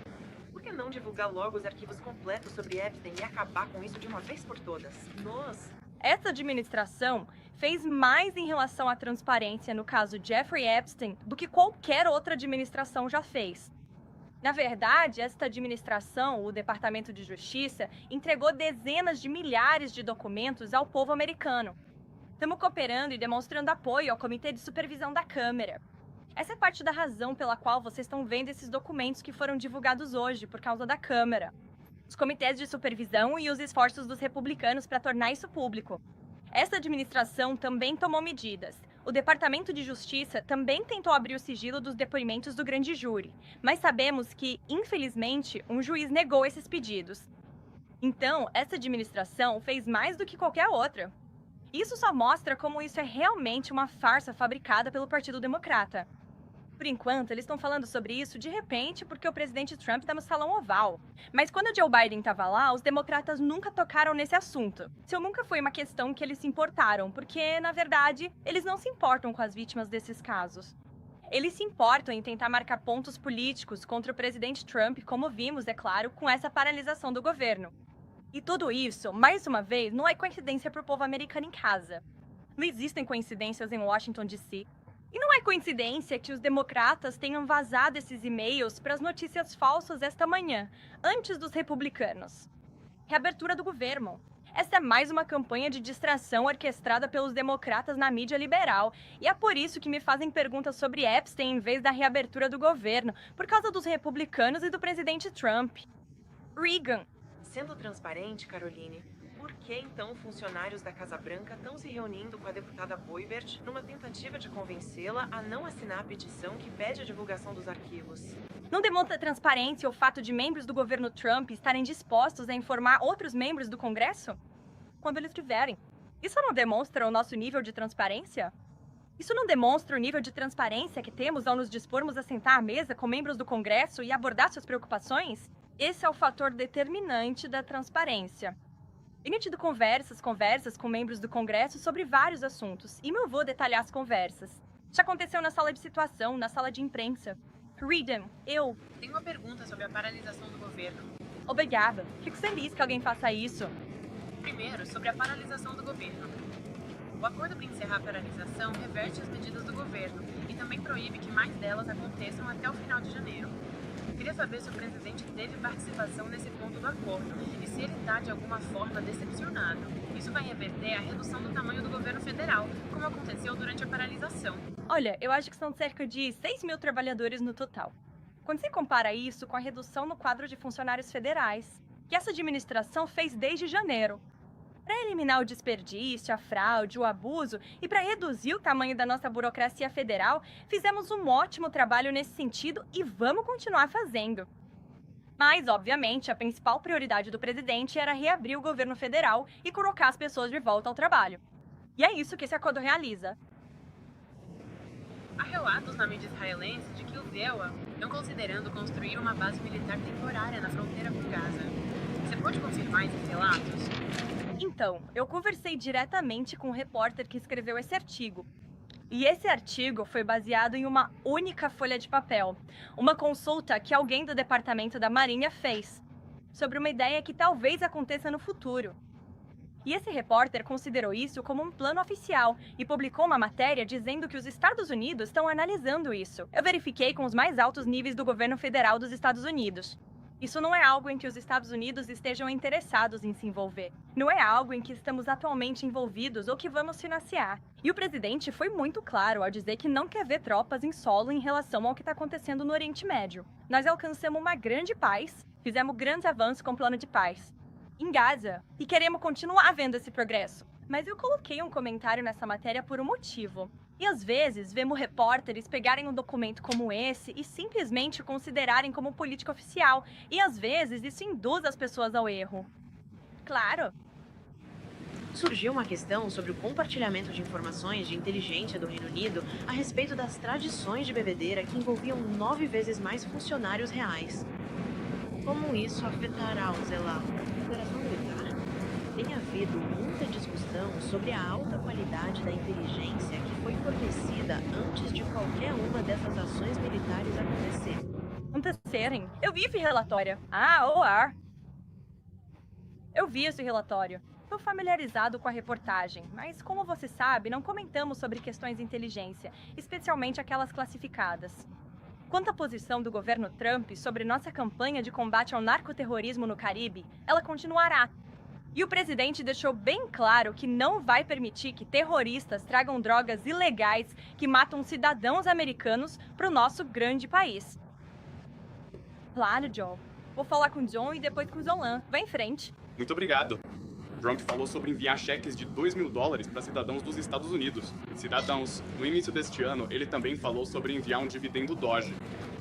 Por que não divulgar logo os arquivos completos sobre Epstein e acabar com isso de uma vez por todas? Essa administração fez mais em relação à transparência no caso Jeffrey Epstein do que qualquer outra administração já fez. Na verdade, esta administração, o Departamento de Justiça, entregou dezenas de milhares de documentos ao povo americano. Estamos cooperando e demonstrando apoio ao Comitê de Supervisão da Câmara. Essa é parte da razão pela qual vocês estão vendo esses documentos que foram divulgados hoje por causa da Câmara. Os comitês de supervisão e os esforços dos republicanos para tornar isso público. Essa administração também tomou medidas. O Departamento de Justiça também tentou abrir o sigilo dos depoimentos do grande júri, mas sabemos que, infelizmente, um juiz negou esses pedidos. Então, essa administração fez mais do que qualquer outra. Isso só mostra como isso é realmente uma farsa fabricada pelo Partido Democrata. Por enquanto, eles estão falando sobre isso de repente porque o presidente Trump está no Salão Oval. Mas quando o Joe Biden estava lá, os democratas nunca tocaram nesse assunto. Isso nunca foi uma questão que eles se importaram, porque, na verdade, eles não se importam com as vítimas desses casos. Eles se importam em tentar marcar pontos políticos contra o presidente Trump, como vimos, é claro, com essa paralisação do governo. E tudo isso, mais uma vez, não é coincidência para o povo americano em casa. Não existem coincidências em Washington, D.C., e não é coincidência que os democratas tenham vazado esses e-mails para as notícias falsas esta manhã, antes dos republicanos. Reabertura do governo. Essa é mais uma campanha de distração orquestrada pelos democratas na mídia liberal, e é por isso que me fazem perguntas sobre Epstein em vez da reabertura do governo, por causa dos republicanos e do presidente Trump. Reagan. Sendo transparente, Caroline, por que então funcionários da Casa Branca estão se reunindo com a deputada Boebert numa tentativa de convencê-la a não assinar a petição que pede a divulgação dos arquivos? Não demonstra transparência o fato de membros do governo Trump estarem dispostos a informar outros membros do Congresso? quando eles tiverem. Isso não demonstra o nosso nível de transparência? Isso não demonstra o nível de transparência que temos ao nos dispormos a sentar à mesa com membros do Congresso e abordar suas preocupações? Esse é o fator determinante da transparência. Tenho tido conversas com membros do Congresso sobre vários assuntos, e não vou detalhar as conversas. Já aconteceu na sala de situação, na sala de imprensa. Reading, eu... Tenho uma pergunta sobre a paralisação do governo. Obrigada. Fico feliz que alguém faça isso. Primeiro, sobre a paralisação do governo. O acordo para encerrar a paralisação reverte as medidas do governo e também proíbe que mais delas aconteçam até o final de janeiro. Queria saber se o presidente teve participação nesse ponto do acordo e se ele está, de alguma forma, decepcionado. Isso vai reverter a redução do tamanho do governo federal, como aconteceu durante a paralisação. Olha, eu acho que são cerca de 6 mil trabalhadores no total. Quando se compara isso com a redução no quadro de funcionários federais, que essa administração fez desde janeiro, para eliminar o desperdício, a fraude, o abuso e para reduzir o tamanho da nossa burocracia federal, fizemos um ótimo trabalho nesse sentido e vamos continuar fazendo. Mas, obviamente, a principal prioridade do presidente era reabrir o governo federal e colocar as pessoas de volta ao trabalho. E é isso que esse acordo realiza. Há relatos na mídia israelense de que os EUA estão considerando construir uma base militar temporária na fronteira com Gaza. Você pode confirmar esses relatos? Então, eu conversei diretamente com o repórter que escreveu esse artigo. E esse artigo foi baseado em uma única folha de papel, uma consulta que alguém do Departamento da Marinha fez, sobre uma ideia que talvez aconteça no futuro. E esse repórter considerou isso como um plano oficial e publicou uma matéria dizendo que os Estados Unidos estão analisando isso. Eu verifiquei com os mais altos níveis do governo federal dos Estados Unidos. Isso não é algo em que os Estados Unidos estejam interessados em se envolver. Não é algo em que estamos atualmente envolvidos ou que vamos financiar. E o presidente foi muito claro ao dizer que não quer ver tropas em solo em relação ao que está acontecendo no Oriente Médio. Nós alcançamos uma grande paz, fizemos grandes avanços com o plano de paz em Gaza e queremos continuar vendo esse progresso. Mas eu coloquei um comentário nessa matéria por um motivo. E às vezes vemos repórteres pegarem um documento como esse e simplesmente considerarem como política oficial. E às vezes isso induz as pessoas ao erro. Claro. Surgiu uma questão sobre o compartilhamento de informações de inteligência do Reino Unido a respeito das tradições de bebedeira que envolviam 9 vezes mais funcionários reais. Como isso afetará o Zelal? Operação militar? Tem havido muita discussão sobre a alta qualidade da inteligência que foi fornecida antes de qualquer uma dessas ações militares acontecerem. Eu vi esse relatório. OAR. Eu vi esse relatório. Estou familiarizado com a reportagem, mas como você sabe, não comentamos sobre questões de inteligência, especialmente aquelas classificadas. Quanto à posição do governo Trump sobre nossa campanha de combate ao narcoterrorismo no Caribe, ela continuará. E o presidente deixou bem claro que não vai permitir que terroristas tragam drogas ilegais que matam cidadãos americanos para o nosso grande país. Claro, John. Vou falar com o John e depois com o Zolan. Vai em frente. Muito obrigado. Trump falou sobre enviar cheques de $2.000 para cidadãos dos Estados Unidos. Cidadãos. No início deste ano, ele também falou sobre enviar um dividendo Doge.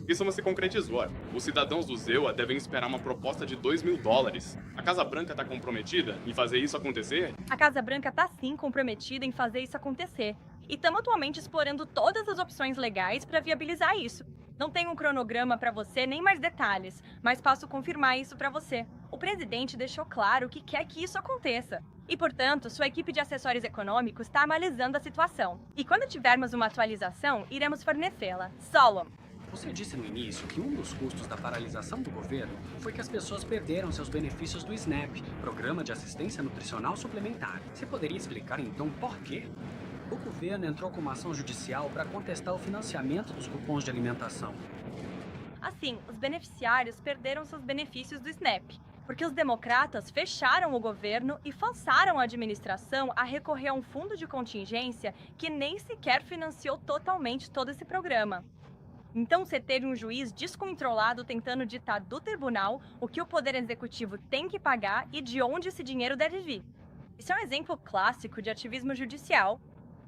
Isso não se concretizou. Os cidadãos do EUA devem esperar uma proposta de $2.000. A Casa Branca está comprometida em fazer isso acontecer? A Casa Branca está sim comprometida em fazer isso acontecer. E estamos atualmente explorando todas as opções legais para viabilizar isso. Não tenho um cronograma para você nem mais detalhes, mas posso confirmar isso para você. O presidente deixou claro que quer que isso aconteça. E, portanto, sua equipe de assessores econômicos está analisando a situação. E quando tivermos uma atualização, iremos fornecê-la. Solon. Você disse no início que um dos custos da paralisação do governo foi que as pessoas perderam seus benefícios do SNAP, Programa de Assistência Nutricional Suplementar. Você poderia explicar então por quê? O governo entrou com uma ação judicial para contestar o financiamento dos cupons de alimentação. Assim, os beneficiários perderam seus benefícios do SNAP, porque os democratas fecharam o governo e forçaram a administração a recorrer a um fundo de contingência que nem sequer financiou totalmente todo esse programa. Então, você teve um juiz descontrolado tentando ditar do tribunal o que o Poder Executivo tem que pagar e de onde esse dinheiro deve vir. Isso é um exemplo clássico de ativismo judicial.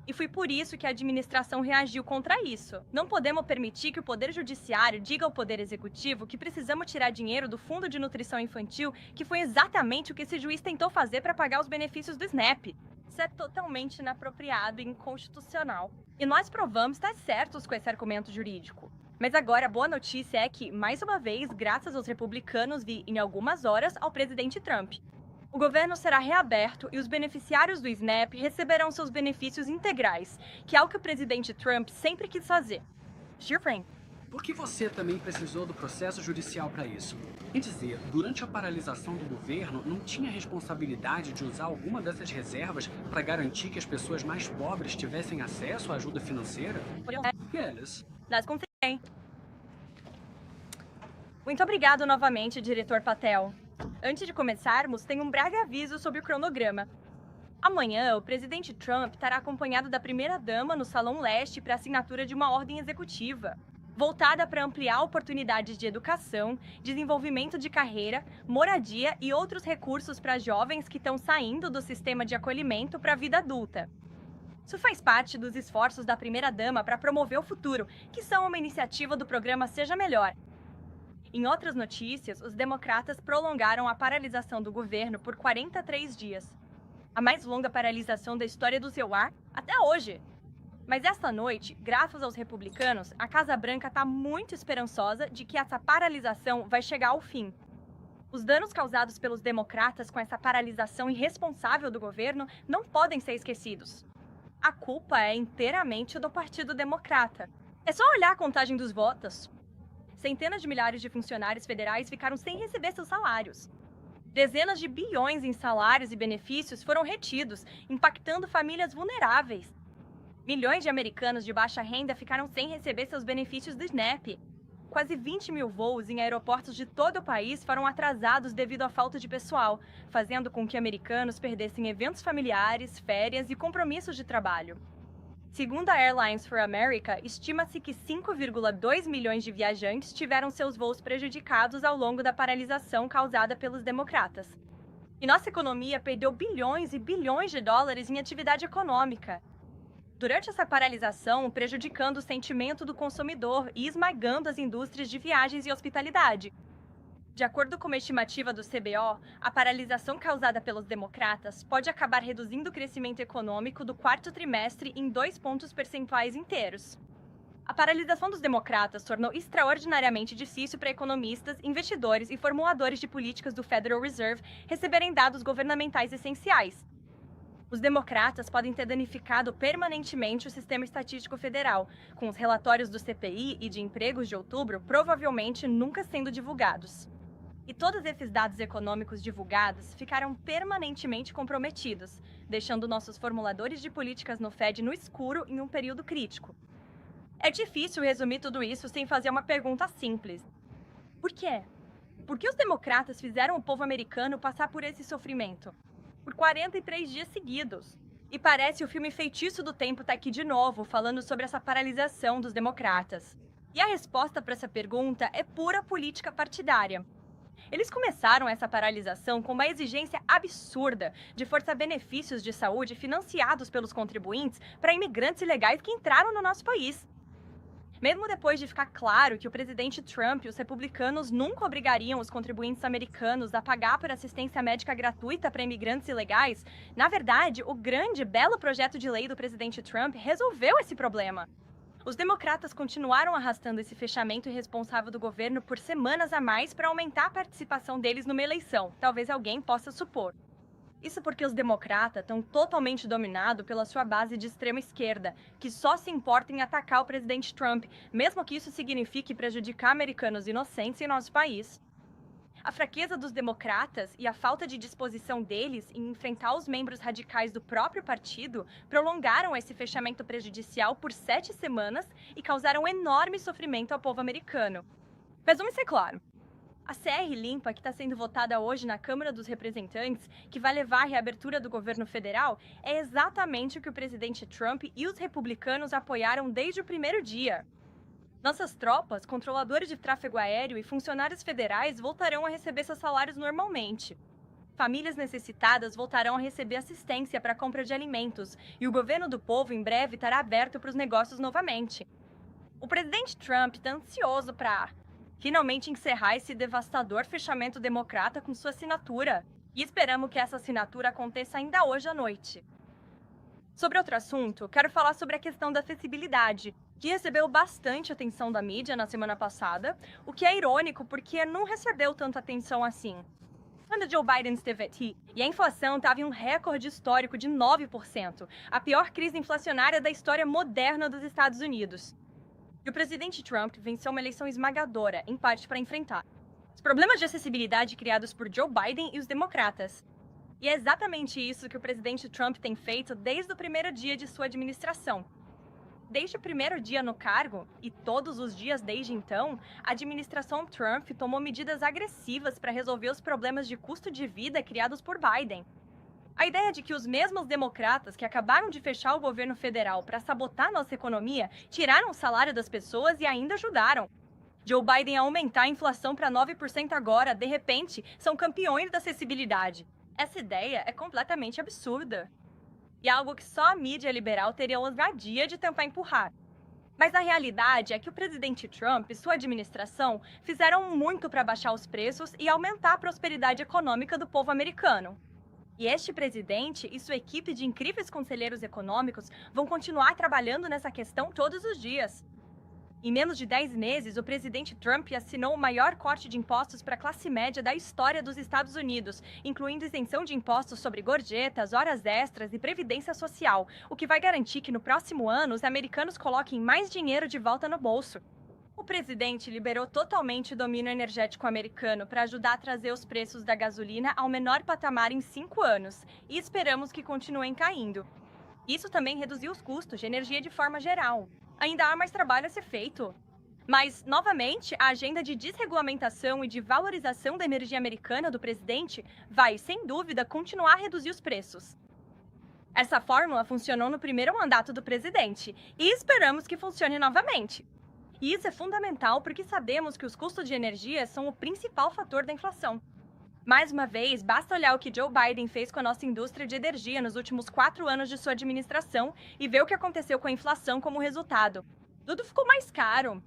E foi por isso que a administração reagiu contra isso. Não podemos permitir que o Poder Judiciário diga ao Poder Executivo que precisamos tirar dinheiro do Fundo de Nutrição Infantil, que foi exatamente o que esse juiz tentou fazer para pagar os benefícios do SNAP. Isso é totalmente inapropriado e inconstitucional. E nós provamos estar certos com esse argumento jurídico. Mas agora a boa notícia é que, mais uma vez, graças aos republicanos e, em algumas horas, ao presidente Trump, o governo será reaberto e os beneficiários do SNAP receberão seus benefícios integrais, que é o que o presidente Trump sempre quis fazer. Shirfrain. Por que você também precisou do processo judicial para isso? Quer dizer, durante a paralisação do governo, não tinha responsabilidade de usar alguma dessas reservas para garantir que as pessoas mais pobres tivessem acesso à ajuda financeira? Yes. Nós confiamos. Muito obrigado novamente, diretor Patel. Antes de começarmos, tem um breve aviso sobre o cronograma. Amanhã, o presidente Trump estará acompanhado da primeira-dama no Salão Leste para assinatura de uma ordem executiva, voltada para ampliar oportunidades de educação, desenvolvimento de carreira, moradia e outros recursos para jovens que estão saindo do sistema de acolhimento para a vida adulta. Isso faz parte dos esforços da primeira-dama para promover o futuro, que são uma iniciativa do programa Seja Melhor. Em outras notícias, os democratas prolongaram a paralisação do governo por 43 dias. A mais longa paralisação da história do seu ar até hoje. Mas esta noite, graças aos republicanos, a Casa Branca está muito esperançosa de que essa paralisação vai chegar ao fim. Os danos causados pelos democratas com essa paralisação irresponsável do governo não podem ser esquecidos. A culpa é inteiramente do Partido Democrata. É só olhar a contagem dos votos. Centenas de milhares de funcionários federais ficaram sem receber seus salários. Dezenas de bilhões em salários e benefícios foram retidos, impactando famílias vulneráveis. Milhões de americanos de baixa renda ficaram sem receber seus benefícios do SNAP. Quase 20 mil voos em aeroportos de todo o país foram atrasados devido à falta de pessoal, fazendo com que americanos perdessem eventos familiares, férias e compromissos de trabalho. Segundo a Airlines for America, estima-se que 5,2 milhões de viajantes tiveram seus voos prejudicados ao longo da paralisação causada pelos democratas. E nossa economia perdeu bilhões e bilhões de dólares em atividade econômica. Durante essa paralisação, prejudicando o sentimento do consumidor e esmagando as indústrias de viagens e hospitalidade. De acordo com uma estimativa do CBO, a paralisação causada pelos democratas pode acabar reduzindo o crescimento econômico do quarto trimestre em 2 pontos percentuais inteiros. A paralisação dos democratas tornou extraordinariamente difícil para economistas, investidores e formuladores de políticas do Federal Reserve receberem dados governamentais essenciais. Os democratas podem ter danificado permanentemente o sistema estatístico federal, com os relatórios do CPI e de empregos de outubro provavelmente nunca sendo divulgados. E todos esses dados econômicos divulgados ficaram permanentemente comprometidos, deixando nossos formuladores de políticas no Fed no escuro em um período crítico. É difícil resumir tudo isso sem fazer uma pergunta simples. Por quê? Por que os democratas fizeram o povo americano passar por esse sofrimento? Por 43 dias seguidos. E parece o filme Feitiço do Tempo tá aqui de novo, falando sobre essa paralisação dos democratas. E a resposta para essa pergunta é pura política partidária. Eles começaram essa paralisação com uma exigência absurda de forçar benefícios de saúde financiados pelos contribuintes para imigrantes ilegais que entraram no nosso país. Mesmo depois de ficar claro que o presidente Trump e os republicanos nunca obrigariam os contribuintes americanos a pagar por assistência médica gratuita para imigrantes ilegais, na verdade, o grande e belo projeto de lei do presidente Trump resolveu esse problema. Os democratas continuaram arrastando esse fechamento irresponsável do governo por semanas a mais para aumentar a participação deles numa eleição, talvez alguém possa supor. Isso porque os democratas estão totalmente dominados pela sua base de extrema esquerda, que só se importa em atacar o presidente Trump, mesmo que isso signifique prejudicar americanos inocentes em nosso país. A fraqueza dos democratas e a falta de disposição deles em enfrentar os membros radicais do próprio partido prolongaram esse fechamento prejudicial por 7 semanas e causaram enorme sofrimento ao povo americano. Mas vamos ser claros. A CR limpa, que está sendo votada hoje na Câmara dos Representantes, que vai levar à reabertura do governo federal, é exatamente o que o presidente Trump e os republicanos apoiaram desde o primeiro dia. Nossas tropas, controladores de tráfego aéreo e funcionários federais voltarão a receber seus salários normalmente. famílias necessitadas voltarão a receber assistência para a compra de alimentos e o governo do povo em breve estará aberto para os negócios novamente. O presidente Trump está ansioso para finalmente encerrar esse devastador fechamento democrata com sua assinatura. E esperamos que essa assinatura aconteça ainda hoje à noite. Sobre outro assunto, quero falar sobre a questão da acessibilidade, que recebeu bastante atenção da mídia na semana passada, o que é irônico porque não recebeu tanta atenção assim. Quando Joe Biden esteve aqui, e a inflação estava em um recorde histórico de 9%, a pior crise inflacionária da história moderna dos Estados Unidos. E o presidente Trump venceu uma eleição esmagadora, em parte para enfrentar os problemas de acessibilidade criados por Joe Biden e os democratas. E é exatamente isso que o presidente Trump tem feito desde o primeiro dia de sua administração. Desde o primeiro dia no cargo, e todos os dias desde então, a administração Trump tomou medidas agressivas para resolver os problemas de custo de vida criados por Biden. A ideia de que os mesmos democratas que acabaram de fechar o governo federal para sabotar nossa economia tiraram o salário das pessoas e ainda ajudaram. Joe Biden a aumentar a inflação para 9% agora, de repente, são campeões da acessibilidade. Essa ideia é completamente absurda. E é algo que só a mídia liberal teria a ousadia de tentar empurrar. Mas a realidade é que o presidente Trump e sua administração fizeram muito para baixar os preços e aumentar a prosperidade econômica do povo americano. E este presidente e sua equipe de incríveis conselheiros econômicos vão continuar trabalhando nessa questão todos os dias. Em menos de 10 meses, o presidente Trump assinou o maior corte de impostos para a classe média da história dos Estados Unidos, incluindo isenção de impostos sobre gorjetas, horas extras e previdência social, o que vai garantir que no próximo ano os americanos coloquem mais dinheiro de volta no bolso. O presidente liberou totalmente o domínio energético americano para ajudar a trazer os preços da gasolina ao menor patamar em 5 anos, e esperamos que continuem caindo. Isso também reduziu os custos de energia de forma geral. Ainda há mais trabalho a ser feito. Mas, novamente, a agenda de desregulamentação e de valorização da energia americana do presidente vai, sem dúvida, continuar a reduzir os preços. Essa fórmula funcionou no primeiro mandato do presidente e esperamos que funcione novamente. E isso é fundamental porque sabemos que os custos de energia são o principal fator da inflação. Mais uma vez, basta olhar o que Joe Biden fez com a nossa indústria de energia nos últimos 4 anos de sua administração e ver o que aconteceu com a inflação como resultado. Tudo ficou mais caro.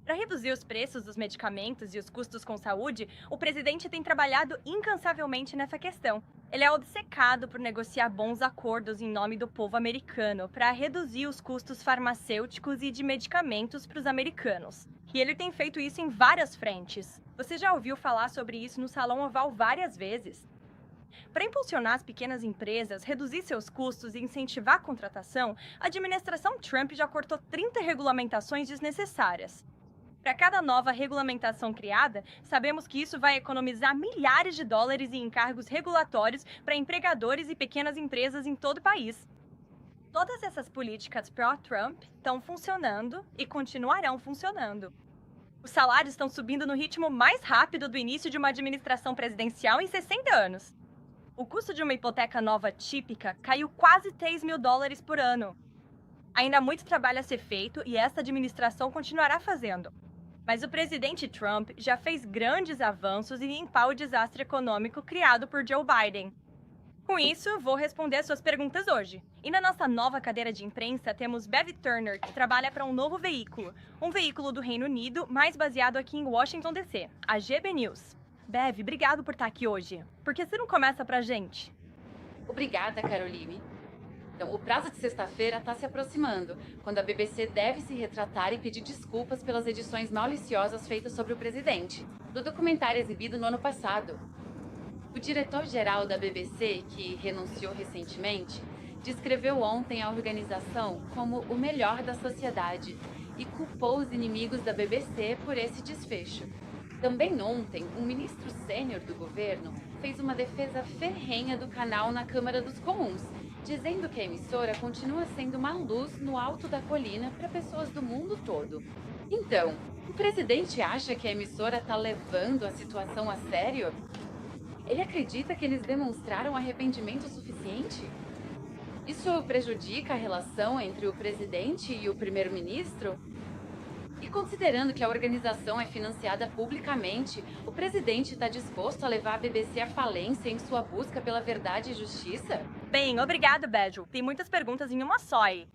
Para reduzir os preços dos medicamentos e os custos com saúde, o presidente tem trabalhado incansavelmente nessa questão. Ele é obcecado por negociar bons acordos em nome do povo americano para reduzir os custos farmacêuticos e de medicamentos para os americanos. E ele tem feito isso em várias frentes. Você já ouviu falar sobre isso no Salão Oval várias vezes. Para impulsionar as pequenas empresas, reduzir seus custos e incentivar a contratação, a administração Trump já cortou 30 regulamentações desnecessárias. Para cada nova regulamentação criada, sabemos que isso vai economizar milhares de dólares em encargos regulatórios para empregadores e pequenas empresas em todo o país. Todas essas políticas pró-Trump estão funcionando e continuarão funcionando. Os salários estão subindo no ritmo mais rápido do início de uma administração presidencial em 60 anos. O custo de uma hipoteca nova típica caiu quase 3 mil dólares por ano. Ainda há muito trabalho a ser feito e esta administração continuará fazendo. Mas o presidente Trump já fez grandes avanços em limpar o desastre econômico criado por Joe Biden. Com isso, vou responder as suas perguntas hoje. E na nossa nova cadeira de imprensa, temos Bev Turner, que trabalha para um novo veículo. Um veículo do Reino Unido, mais baseado aqui em Washington, D.C., a GB News. Bev, obrigado por estar aqui hoje. Por que você não começa pra gente? Obrigada, Caroline. Então, o prazo de sexta-feira está se aproximando, quando a BBC deve se retratar e pedir desculpas pelas edições maliciosas feitas sobre o presidente, do documentário exibido no ano passado. O diretor-geral da BBC, que renunciou recentemente, descreveu ontem a organização como o melhor da sociedade e culpou os inimigos da BBC por esse desfecho. Também ontem, um ministro sênior do governo fez uma defesa ferrenha do canal na Câmara dos Comuns, dizendo que a emissora continua sendo uma luz no alto da colina para pessoas do mundo todo. Então, o presidente acha que a emissora está levando a situação a sério? Ele acredita que eles demonstraram arrependimento suficiente? Isso prejudica a relação entre o presidente e o primeiro-ministro? E considerando que a organização é financiada publicamente, o presidente está disposto a levar a BBC à falência em sua busca pela verdade e justiça? Bem, obrigado, Badger. Tem muitas perguntas em uma só aí.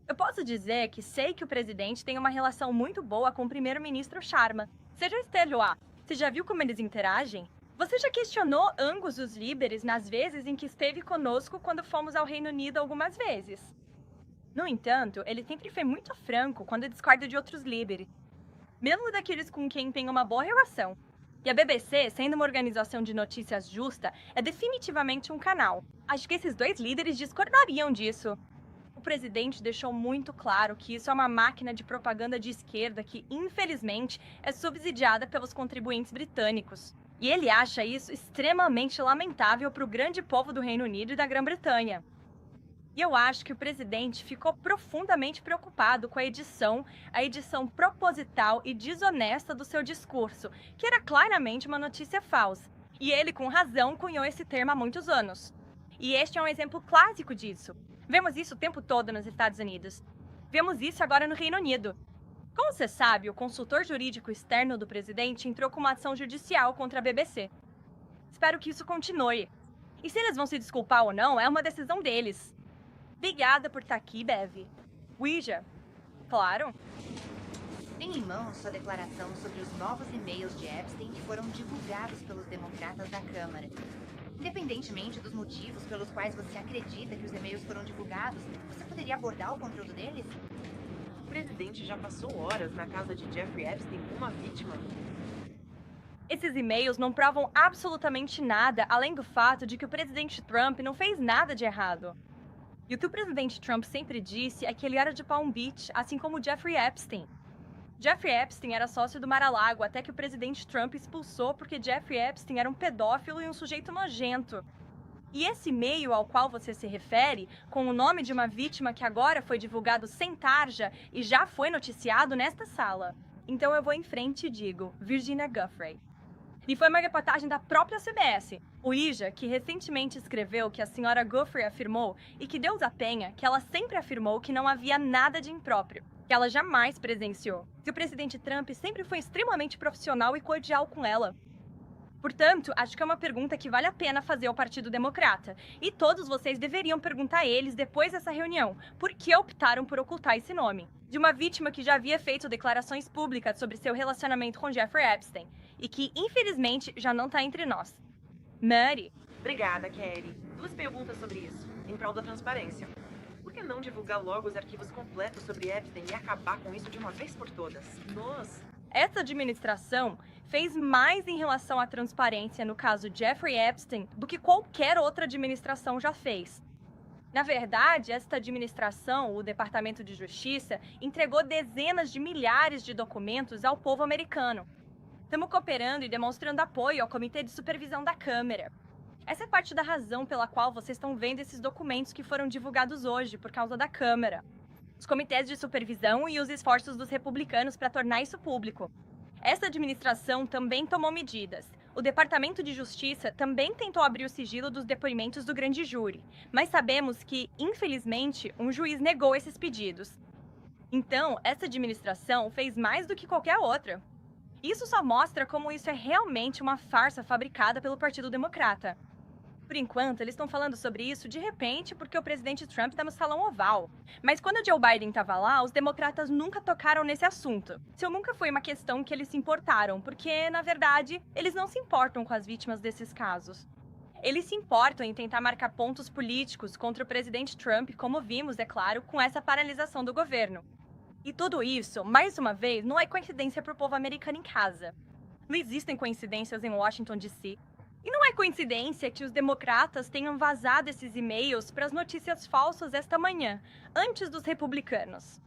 Eu posso dizer que sei que o presidente tem uma relação muito boa com o primeiro-ministro Sharma. Você já esteve lá? Você já viu como eles interagem? Você já questionou ambos os líderes nas vezes em que esteve conosco quando fomos ao Reino Unido algumas vezes? No entanto, ele sempre foi muito franco quando discorda de outros líderes, mesmo daqueles com quem tem uma boa relação. E a BBC, sendo uma organização de notícias justa, é definitivamente um canal. Acho que esses dois líderes discordariam disso. O presidente deixou muito claro que isso é uma máquina de propaganda de esquerda que, infelizmente, é subsidiada pelos contribuintes britânicos. E ele acha isso extremamente lamentável para o grande povo do Reino Unido e da Grã-Bretanha. E eu acho que o presidente ficou profundamente preocupado com a edição proposital e desonesta do seu discurso, que era claramente uma notícia falsa. E ele, com razão, cunhou esse termo há muitos anos. E este é um exemplo clássico disso. Vemos isso o tempo todo nos Estados Unidos. Vemos isso agora no Reino Unido. Como você sabe, o consultor jurídico externo do presidente entrou com uma ação judicial contra a BBC. Espero que isso continue. E se eles vão se desculpar ou não, é uma decisão deles. Obrigada por estar aqui, Bev. Ouija. Claro. Tem em mãos sua declaração sobre os novos e-mails de Epstein que foram divulgados pelos democratas da Câmara. Independentemente dos motivos pelos quais você acredita que os e-mails foram divulgados, você poderia abordar o conteúdo deles? O presidente já passou horas na casa de Jeffrey Epstein com uma vítima. Esses e-mails não provam absolutamente nada, além do fato de que o presidente Trump não fez nada de errado. E o que o presidente Trump sempre disse é que ele era de Palm Beach, assim como Jeffrey Epstein. Jeffrey Epstein era sócio do Mar-a-Lago até que o presidente Trump expulsou porque Jeffrey Epstein era um pedófilo e um sujeito nojento. E esse e-mail ao qual você se refere, com o nome de uma vítima que agora foi divulgado sem tarja e já foi noticiado nesta sala. Então eu vou em frente e digo, Virginia Giuffre. E foi uma reportagem da própria CBS, o IJA, que recentemente escreveu que a senhora Giuffre afirmou, e que Deus a tenha, que ela sempre afirmou que não havia nada de impróprio, que ela jamais presenciou. E o presidente Trump sempre foi extremamente profissional e cordial com ela. Portanto, acho que é uma pergunta que vale a pena fazer ao Partido Democrata. E todos vocês deveriam perguntar a eles, depois dessa reunião, por que optaram por ocultar esse nome. De uma vítima que já havia feito declarações públicas sobre seu relacionamento com Jeffrey Epstein. E que, infelizmente, já não está entre nós. Mary. Obrigada, Kelly. 2 perguntas sobre isso, em prol da transparência. Por que não divulgar logo os arquivos completos sobre Epstein e acabar com isso de uma vez por todas? Essa administração fez mais em relação à transparência no caso Jeffrey Epstein do que qualquer outra administração já fez. Na verdade, esta administração, o Departamento de Justiça, entregou dezenas de milhares de documentos ao povo americano. Estamos cooperando e demonstrando apoio ao Comitê de Supervisão da Câmara. Essa é parte da razão pela qual vocês estão vendo esses documentos que foram divulgados hoje, por causa da Câmara. Os comitês de supervisão e os esforços dos republicanos para tornar isso público. Essa administração também tomou medidas. O Departamento de Justiça também tentou abrir o sigilo dos depoimentos do grande júri, mas sabemos que, infelizmente, um juiz negou esses pedidos. Então, essa administração fez mais do que qualquer outra. Isso só mostra como isso é realmente uma farsa fabricada pelo Partido Democrata. Por enquanto, eles estão falando sobre isso de repente porque o presidente Trump está no Salão Oval. Mas quando o Joe Biden estava lá, os democratas nunca tocaram nesse assunto. Isso nunca foi uma questão que eles se importaram, porque, na verdade, eles não se importam com as vítimas desses casos. Eles se importam em tentar marcar pontos políticos contra o presidente Trump, como vimos, é claro, com essa paralisação do governo. E tudo isso, mais uma vez, não é coincidência para o povo americano em casa. Não existem coincidências em Washington, D.C., e não é coincidência que os democratas tenham vazado esses e-mails para as notícias falsas esta manhã, antes dos republicanos.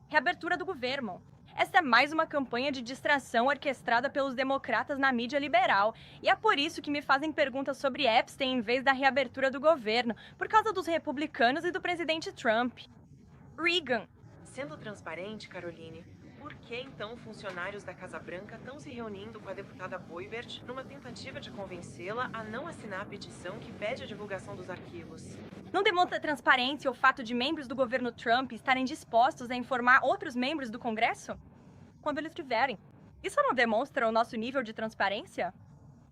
Reabertura do governo. Essa é mais uma campanha de distração orquestrada pelos democratas na mídia liberal, e é por isso que me fazem perguntas sobre Epstein em vez da reabertura do governo, por causa dos republicanos e do presidente Trump. Reagan. Sendo transparente, Caroline, por que então funcionários da Casa Branca estão se reunindo com a deputada Boebert numa tentativa de convencê-la a não assinar a petição que pede a divulgação dos arquivos? Não demonstra transparência o fato de membros do governo Trump estarem dispostos a informar outros membros do Congresso? quando eles tiverem. Isso não demonstra o nosso nível de transparência?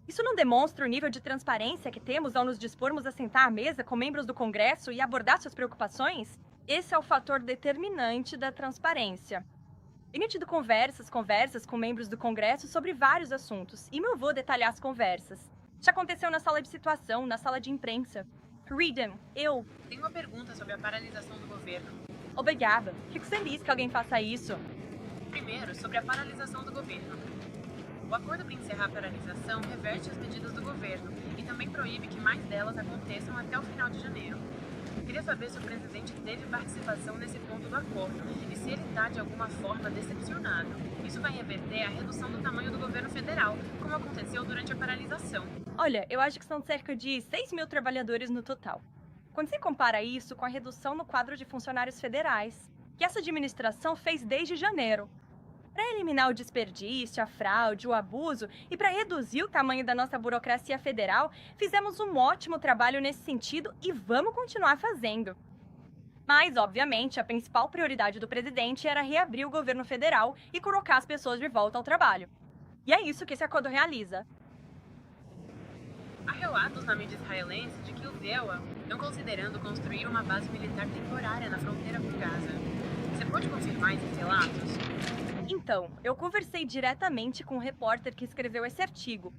Isso não demonstra o nível de transparência que temos ao nos dispormos a sentar à mesa com membros do Congresso e abordar suas preocupações? Esse é o fator determinante da transparência. Tenho tido conversas com membros do Congresso sobre vários assuntos, e não vou detalhar as conversas. Já aconteceu na sala de situação, na sala de imprensa. Regan, eu... Tenho uma pergunta sobre a paralisação do governo. Obrigada. Fico feliz que alguém faça isso. Primeiro, sobre a paralisação do governo. O acordo para encerrar a paralisação reverte as medidas do governo e também proíbe que mais delas aconteçam até o final de janeiro. Queria saber se o presidente teve participação nesse ponto do acordo e se ele está de alguma forma decepcionado. Isso vai reverter a redução do tamanho do governo federal, como aconteceu durante a paralisação. Olha, eu acho que são cerca de 6 mil trabalhadores no total. Quando se compara isso com a redução no quadro de funcionários federais, que essa administração fez desde janeiro. Para eliminar o desperdício, a fraude, o abuso e para reduzir o tamanho da nossa burocracia federal, fizemos um ótimo trabalho nesse sentido e vamos continuar fazendo. Mas, obviamente, a principal prioridade do presidente era reabrir o governo federal e colocar as pessoas de volta ao trabalho. E é isso que esse acordo realiza. Há relatos na mídia israelense de que o VEUA estão considerando construir uma base militar temporária na fronteira com Gaza. Você pode confirmar esses relatos? Então, eu conversei diretamente com o repórter que escreveu esse artigo.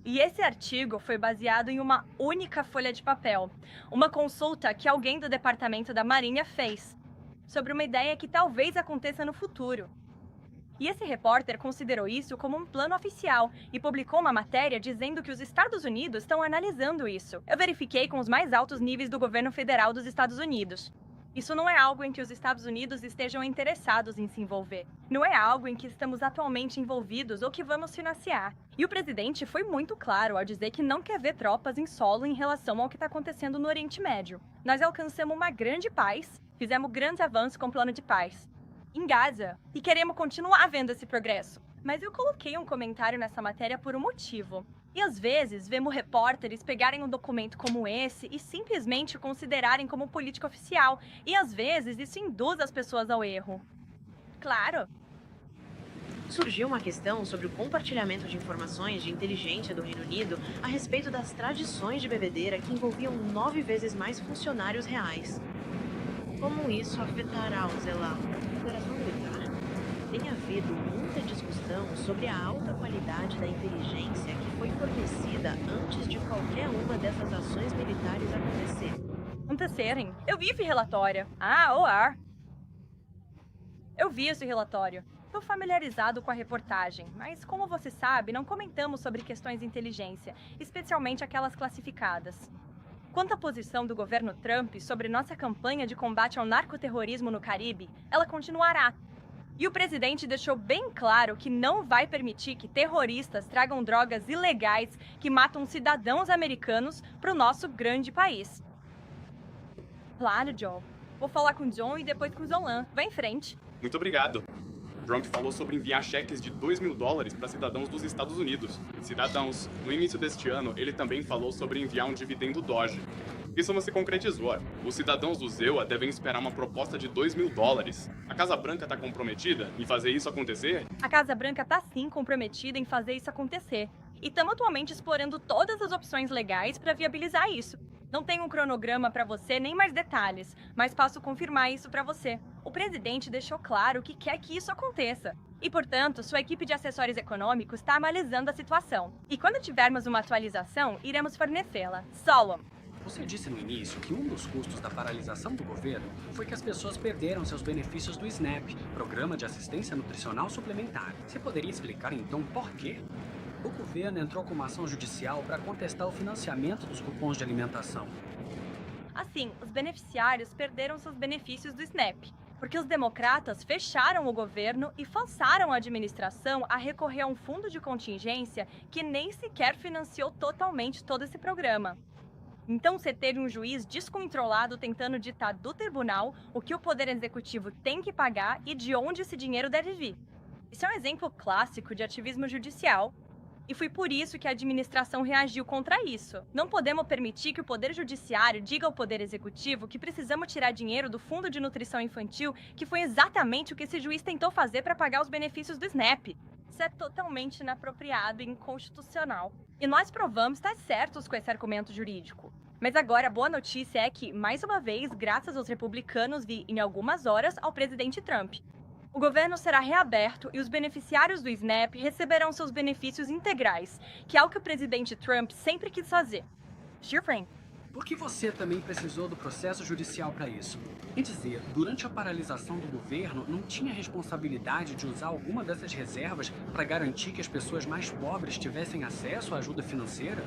E esse artigo foi baseado em uma única folha de papel, uma consulta que alguém do Departamento da Marinha fez, sobre uma ideia que talvez aconteça no futuro. E esse repórter considerou isso como um plano oficial e publicou uma matéria dizendo que os Estados Unidos estão analisando isso. Eu verifiquei com os mais altos níveis do governo federal dos Estados Unidos. Isso não é algo em que os Estados Unidos estejam interessados em se envolver. Não é algo em que estamos atualmente envolvidos ou que vamos financiar. E o presidente foi muito claro ao dizer que não quer ver tropas em solo em relação ao que está acontecendo no Oriente Médio. Nós alcançamos uma grande paz, fizemos grandes avanços com o plano de paz em Gaza e queremos continuar vendo esse progresso. Mas eu coloquei um comentário nessa matéria por um motivo. E às vezes vemos repórteres pegarem um documento como esse e simplesmente o considerarem como política oficial. E às vezes isso induz as pessoas ao erro. Claro. Surgiu uma questão sobre o compartilhamento de informações de inteligência do Reino Unido a respeito das tradições de bebedeira que envolviam 9 vezes mais funcionários reais. Como isso afetará o Zelah? Operação militar? Tem havido muita discussão sobre a alta qualidade da inteligência que foi fornecida antes de qualquer uma dessas ações militares acontecerem. Eu vi esse relatório. OAR. Eu vi esse relatório. Estou familiarizado com a reportagem, mas como você sabe, não comentamos sobre questões de inteligência, especialmente aquelas classificadas. Quanto à posição do governo Trump sobre nossa campanha de combate ao narcoterrorismo no Caribe, ela continuará. E o presidente deixou bem claro que não vai permitir que terroristas tragam drogas ilegais que matam cidadãos americanos para o nosso grande país. Claro, John. Vou falar com o John e depois com o Zolan. Vai em frente. Muito obrigado. Trump falou sobre enviar cheques de $2.000 para cidadãos dos Estados Unidos. Cidadãos, no início deste ano, ele também falou sobre enviar um dividendo Doge. Isso não se concretizou. Os cidadãos do ZEUA devem esperar uma proposta de $2.000. A Casa Branca está comprometida em fazer isso acontecer? A Casa Branca está sim comprometida em fazer isso acontecer. E estamos atualmente explorando todas as opções legais para viabilizar isso. Não tenho um cronograma para você nem mais detalhes, mas posso confirmar isso para você. O presidente deixou claro que quer que isso aconteça. E, portanto, sua equipe de assessores econômicos está analisando a situação. E quando tivermos uma atualização, iremos fornecê-la. Solon. Você disse no início que um dos custos da paralisação do governo foi que as pessoas perderam seus benefícios do SNAP, Programa de Assistência Nutricional Suplementar. Você poderia explicar então por quê? O governo entrou com uma ação judicial para contestar o financiamento dos cupons de alimentação. Assim, os beneficiários perderam seus benefícios do SNAP, porque os democratas fecharam o governo e forçaram a administração a recorrer a um fundo de contingência que nem sequer financiou totalmente todo esse programa. Então, você teve um juiz descontrolado tentando ditar do tribunal o que o Poder Executivo tem que pagar e de onde esse dinheiro deve vir. Isso é um exemplo clássico de ativismo judicial. E foi por isso que a administração reagiu contra isso. Não podemos permitir que o Poder Judiciário diga ao Poder Executivo que precisamos tirar dinheiro do Fundo de Nutrição Infantil, que foi exatamente o que esse juiz tentou fazer para pagar os benefícios do SNAP. Isso é totalmente inapropriado e inconstitucional. E nós provamos estar certos com esse argumento jurídico. Mas agora a boa notícia é que, mais uma vez, graças aos republicanos e, em algumas horas, ao presidente Trump, o governo será reaberto e os beneficiários do SNAP receberão seus benefícios integrais, que é o que o presidente Trump sempre quis fazer. Shirfrain. Por que você também precisou do processo judicial para isso? Quer dizer, durante a paralisação do governo, não tinha responsabilidade de usar alguma dessas reservas para garantir que as pessoas mais pobres tivessem acesso à ajuda financeira?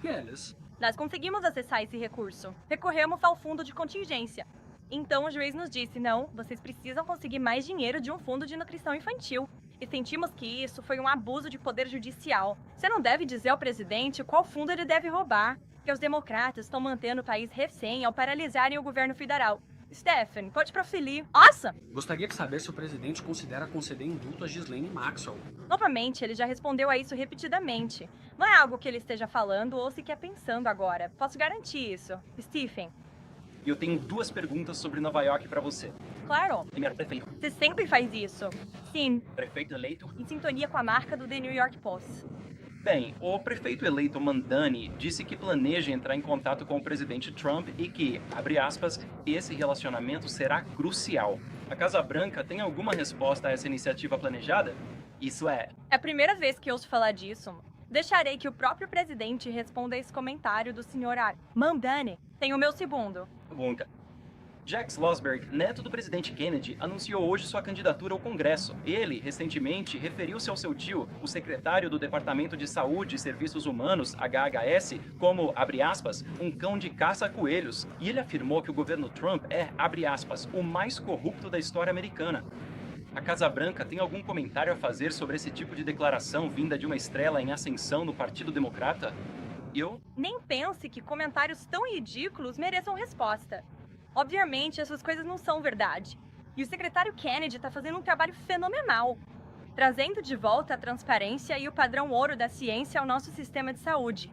Yes. Nós conseguimos acessar esse recurso. Recorremos ao fundo de contingência. Então o juiz nos disse, não, vocês precisam conseguir mais dinheiro de um fundo de nutrição infantil. E sentimos que isso foi um abuso de poder judicial. Você não deve dizer ao presidente qual fundo ele deve roubar, porque os democratas estão mantendo o país refém ao paralisarem o governo federal. Stephanie, pode proferir. Nossa! Gostaria de saber se o presidente considera conceder indulto a Ghislaine Maxwell. Novamente, ele já respondeu a isso repetidamente. Não é algo que ele esteja falando ou sequer pensando agora. Posso garantir isso. Stephen. Eu tenho 2 perguntas sobre Nova York para você. Claro. Primeiro, prefeito. Você sempre faz isso. Sim. Prefeito eleito? Em sintonia com a marca do The New York Post. Bem, o prefeito eleito Mandani disse que planeja entrar em contato com o presidente Trump e que, abre aspas, esse relacionamento será crucial. A Casa Branca tem alguma resposta a essa iniciativa planejada? Isso é... É a primeira vez que ouço falar disso. Deixarei que o próprio presidente responda a esse comentário do Sr. Mandani. Tem o meu segundo. Bunka. Jack Schlossberg, neto do presidente Kennedy, anunciou hoje sua candidatura ao Congresso. Ele, recentemente, referiu-se ao seu tio, o secretário do Departamento de Saúde e Serviços Humanos, HHS, como, abre aspas, um cão de caça a coelhos. E ele afirmou que o governo Trump é, abre aspas, o mais corrupto da história americana. A Casa Branca tem algum comentário a fazer sobre esse tipo de declaração vinda de uma estrela em ascensão no Partido Democrata? Nem pense que comentários tão ridículos mereçam resposta. Obviamente, essas coisas não são verdade. E o secretário Kennedy está fazendo um trabalho fenomenal, trazendo de volta a transparência e o padrão ouro da ciência ao nosso sistema de saúde.